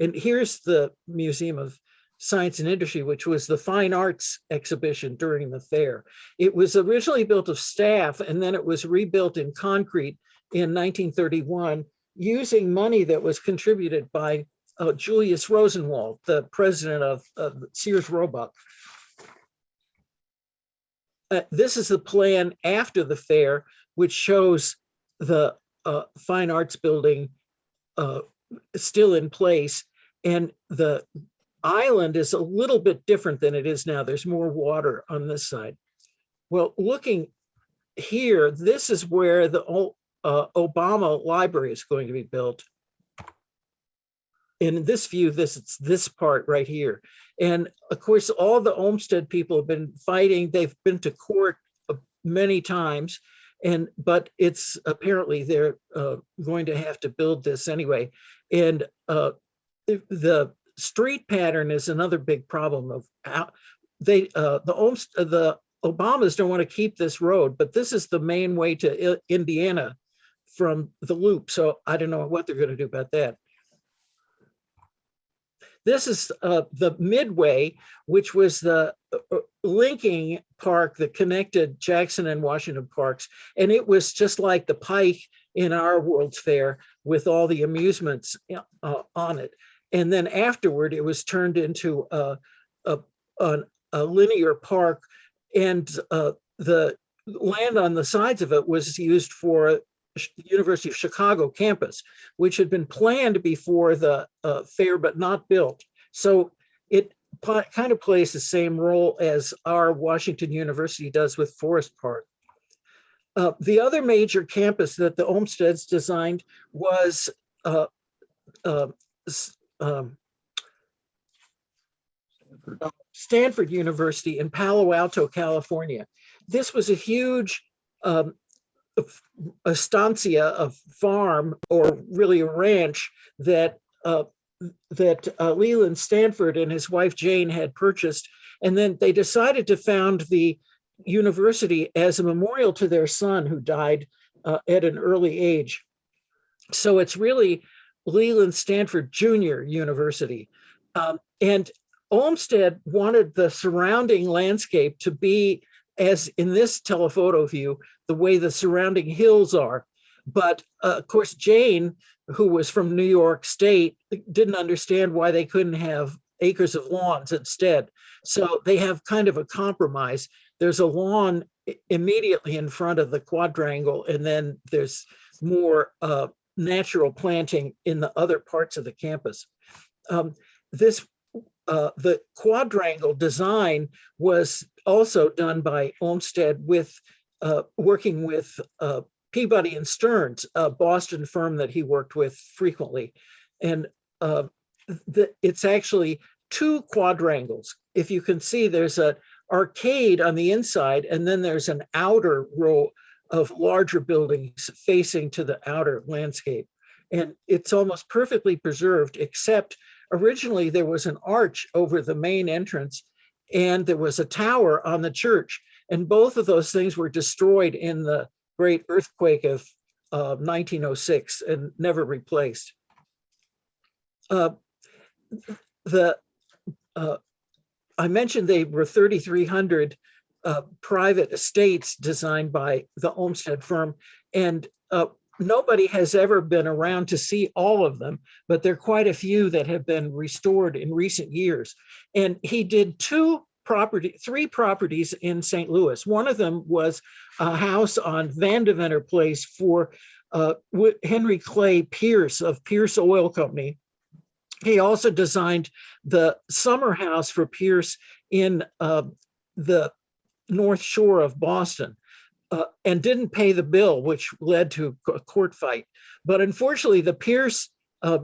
And here's the Museum of Science and Industry, which was the fine arts exhibition during the fair. It was originally built of staff, and then it was rebuilt in concrete in 1931 using money that was contributed by Julius Rosenwald, the president of Sears Roebuck. This is the plan after the fair, which shows the fine arts building still in place. And the island is a little bit different than it is now. There's more water on this side. Well, looking here, this is where the Obama Library is going to be built. In this view, it's this part right here. And of course, all the Olmsted people have been fighting. They've been to court many times, but it's apparently they're going to have to build this anyway. And the street pattern is another big problem of how the Obamas don't want to keep this road, but this is the main way to Indiana from the loop. So I don't know what they're going to do about that. This is the Midway, which was the linking park that connected Jackson and Washington parks. And it was just like the Pike in our World's Fair with all the amusements on it. And then afterward, it was turned into a linear park, and the land on the sides of it was used for the University of Chicago campus, which had been planned before the fair, but not built. So it kind of plays the same role as our Washington University does with Forest Park. The other major campus that the Olmsteds designed was Stanford University in Palo Alto, California. This was a huge estancia, a farm, or really a ranch that Leland Stanford and his wife Jane had purchased. And then they decided to found the university as a memorial to their son who died at an early age. So it's really Leland Stanford Jr. University. And Olmsted wanted the surrounding landscape to be, as in this telephoto view, the way the surrounding hills are. But of course, Jane, who was from New York State, didn't understand why they couldn't have acres of lawns instead. So they have kind of a compromise. There's a lawn immediately in front of the quadrangle, and then there's more natural planting in the other parts of the campus. The quadrangle design was also done by Olmsted with working with Peabody and Stearns, a Boston firm that he worked with frequently. And it's actually two quadrangles. If you can see, there's an arcade on the inside, and then there's an outer row of larger buildings facing to the outer landscape. And it's almost perfectly preserved, except originally there was an arch over the main entrance, and there was a tower on the church. And both of those things were destroyed in the great earthquake of 1906 and never replaced. I mentioned they were 3,300 private estates designed by the Olmsted firm, and nobody has ever been around to see all of them, but there are quite a few that have been restored in recent years. And he did three properties in St. Louis. One of them was a house on Vandeventer Place for Henry Clay Pierce of Pierce Oil Company. He also designed the summer house for Pierce in the North Shore of Boston. And didn't pay the bill, which led to a court fight. But unfortunately, the Pierce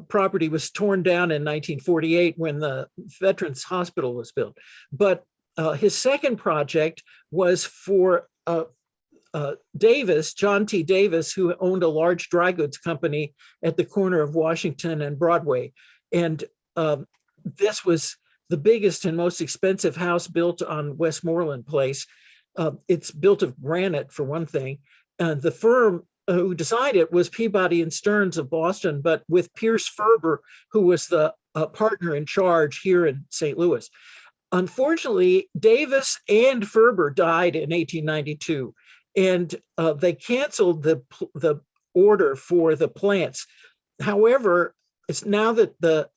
property was torn down in 1948 when the Veterans Hospital was built. But his second project was for Davis, John T. Davis, who owned a large dry goods company at the corner of Washington and Broadway. And this was the biggest and most expensive house built on Westmoreland Place. It's built of granite, for one thing. The firm who designed it was Peabody and Stearns of Boston, but with Pierce Ferber, who was the partner in charge here in St. Louis. Unfortunately, Davis and Ferber died in 1892, and they canceled the order for the plants. However, it's now that the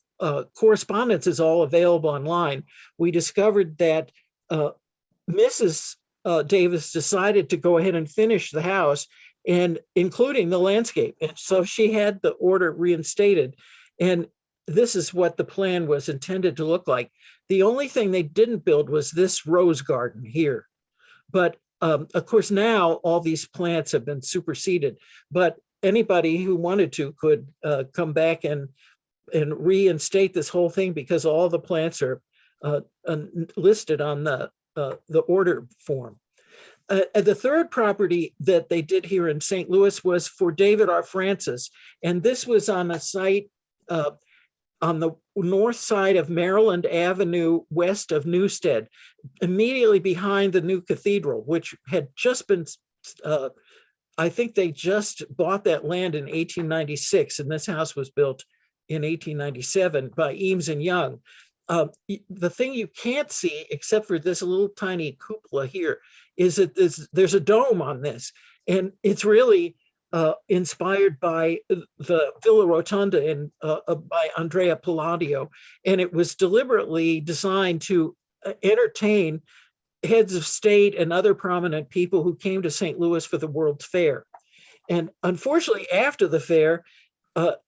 correspondence is all available online, we discovered that Mrs. Davis decided to go ahead and finish the house, and including the landscape. And so she had the order reinstated. And this is what the plan was intended to look like. The only thing they didn't build was this rose garden here. But of course, now all these plants have been superseded. But anybody who wanted to could come back and reinstate this whole thing, because all the plants are listed on the order form. The third property that they did here in St. Louis was for David R. Francis. And this was on a site on the north side of Maryland Avenue, west of Newstead, immediately behind the new cathedral, which had just been, I think they just bought that land in 1896, and this house was built in 1897 by Eames and Young. The thing you can't see, except for this little tiny cupola here, is that there's a dome on this, and it's really inspired by the Villa Rotunda and by Andrea Palladio, and it was deliberately designed to entertain heads of state and other prominent people who came to St. Louis for the World's Fair. And unfortunately, after the fair,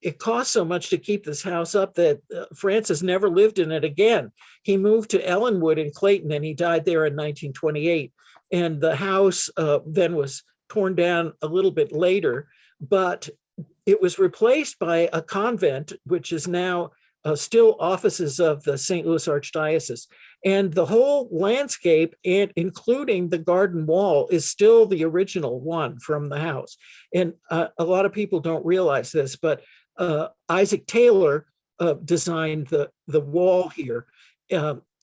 it cost so much to keep this house up that Francis never lived in it again. He moved to Ellenwood in Clayton, and he died there in 1928. And the house then was torn down a little bit later, but it was replaced by a convent, which is now still offices of the St. Louis Archdiocese. And the whole landscape, and including the garden wall, is still the original one from the house. And a lot of people don't realize this, but Isaac Taylor designed the wall here.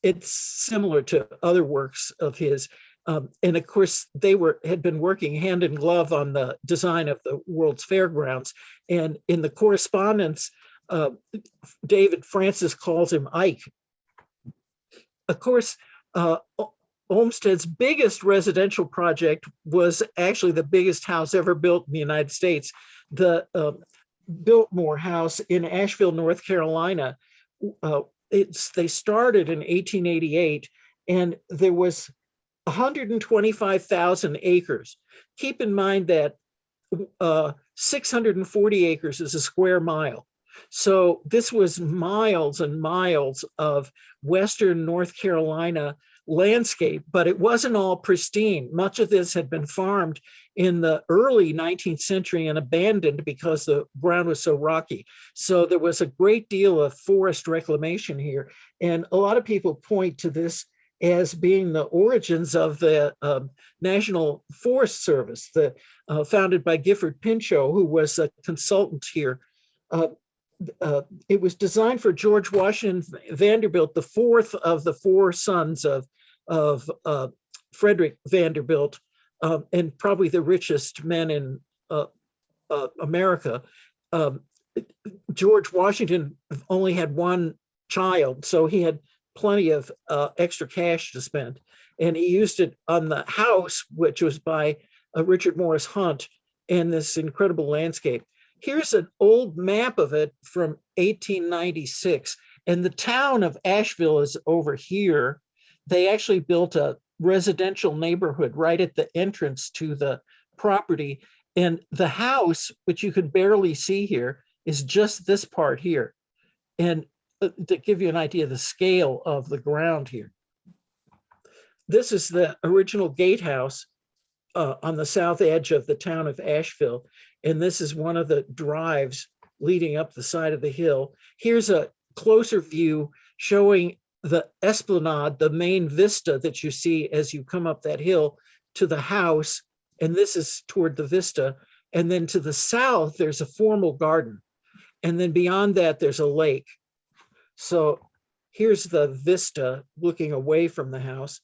It's similar to other works of his. And of course, they had been working hand in glove on the design of the World's Fairgrounds. And in the correspondence, David Francis calls him Ike. Of course, Olmsted's biggest residential project was actually the biggest house ever built in the United States, the Biltmore House in Asheville, North Carolina. They started in 1888, and there was 125,000 acres. Keep in mind that 640 acres is a square mile. So this was miles and miles of Western North Carolina landscape, but it wasn't all pristine. Much of this had been farmed in the early 19th century and abandoned because the ground was so rocky. So there was a great deal of forest reclamation here. And a lot of people point to this as being the origins of the National Forest Service, founded by Gifford Pinchot, who was a consultant here. It was designed for George Washington Vanderbilt, the fourth of the four sons of Frederick Vanderbilt, and probably the richest men in America. George Washington only had one child, so he had plenty of extra cash to spend, and he used it on the house, which was by Richard Morris Hunt, and this incredible landscape. Here's an old map of it from 1896, and the town of Asheville is over here. They actually built a residential neighborhood right at the entrance to the property, and the house, which you can barely see here, is just this part here. And to give you an idea of the scale of the ground here. This is the original gatehouse on the south edge of the town of Asheville. And this is one of the drives leading up the side of the hill. Here's a closer view showing the esplanade, the main vista that you see as you come up that hill to the house and this is toward the vista. And then to the south, there's a formal garden. And then beyond that, there's a lake. So here's the vista looking away from the house.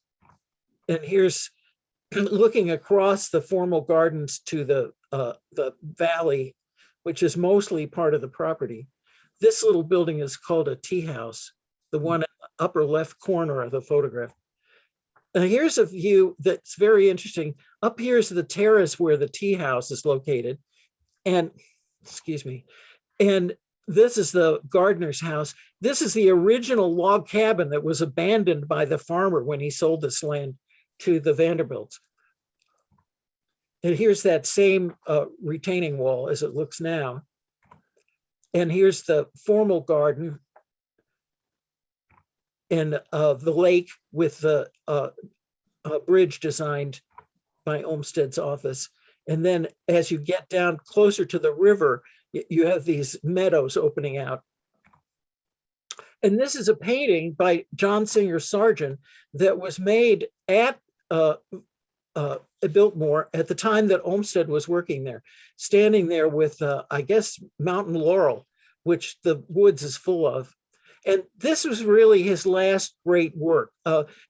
And here's looking across the formal gardens to the valley, which is mostly part of the property. This little building is called a tea house, the one in the upper left corner of the photograph. Now here's a view that's very interesting. Up here is the terrace where the tea house is located. And, excuse me, and this is the gardener's house. This is the original log cabin that was abandoned by the farmer when he sold this land to the Vanderbilts. And here's that same retaining wall as it looks now. And here's the formal garden and the lake with the bridge designed by Olmsted's office. And then as you get down closer to the river, you have these meadows opening out. And this is a painting by John Singer Sargent that was made at Biltmore at the time that Olmsted was working there, standing there with, I guess, mountain laurel, which the woods is full of. And this was really his last great work.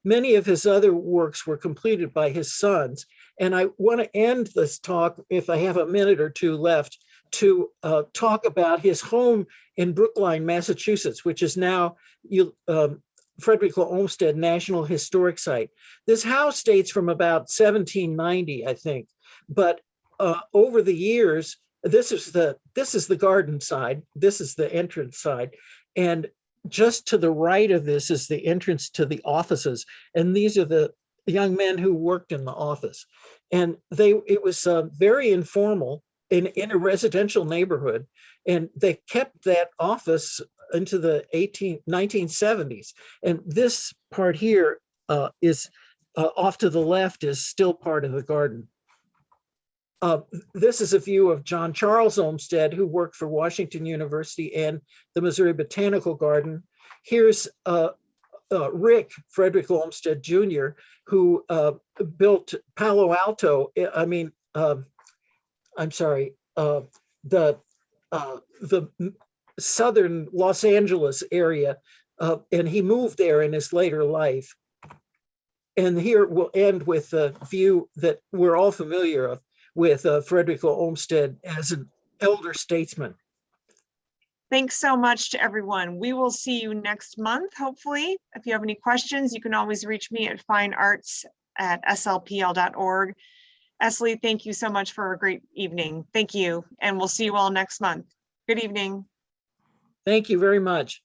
Many of his other works were completed by his sons. And I want to end this talk, if I have a minute or two left, to talk about his home in Brookline, Massachusetts, which is now Frederick Olmsted National Historic Site. This house dates from about 1790, I think. But over the years, this is the garden side. This is the entrance side. And just to the right of this is the entrance to the offices. And these are the young men who worked in the office. And it was very informal in a residential neighborhood. And they kept that office into the 1970s. And this part here is off to the left is still part of the garden. This is a view of John Charles Olmsted, who worked for Washington University and the Missouri Botanical Garden. Here's Rick Frederick Olmsted Jr., who built Palo Alto. The southern Los Angeles area, and he moved there in his later life. And here we'll end with a view that we're all familiar of, with Frederick Olmsted as an elder statesman. Thanks so much to everyone. We will see you next month, hopefully. If you have any questions, you can always reach me at finearts@slpl.org. Esley, thank you so much for a great evening. Thank you. And we'll see you all next month. Good evening. Thank you very much.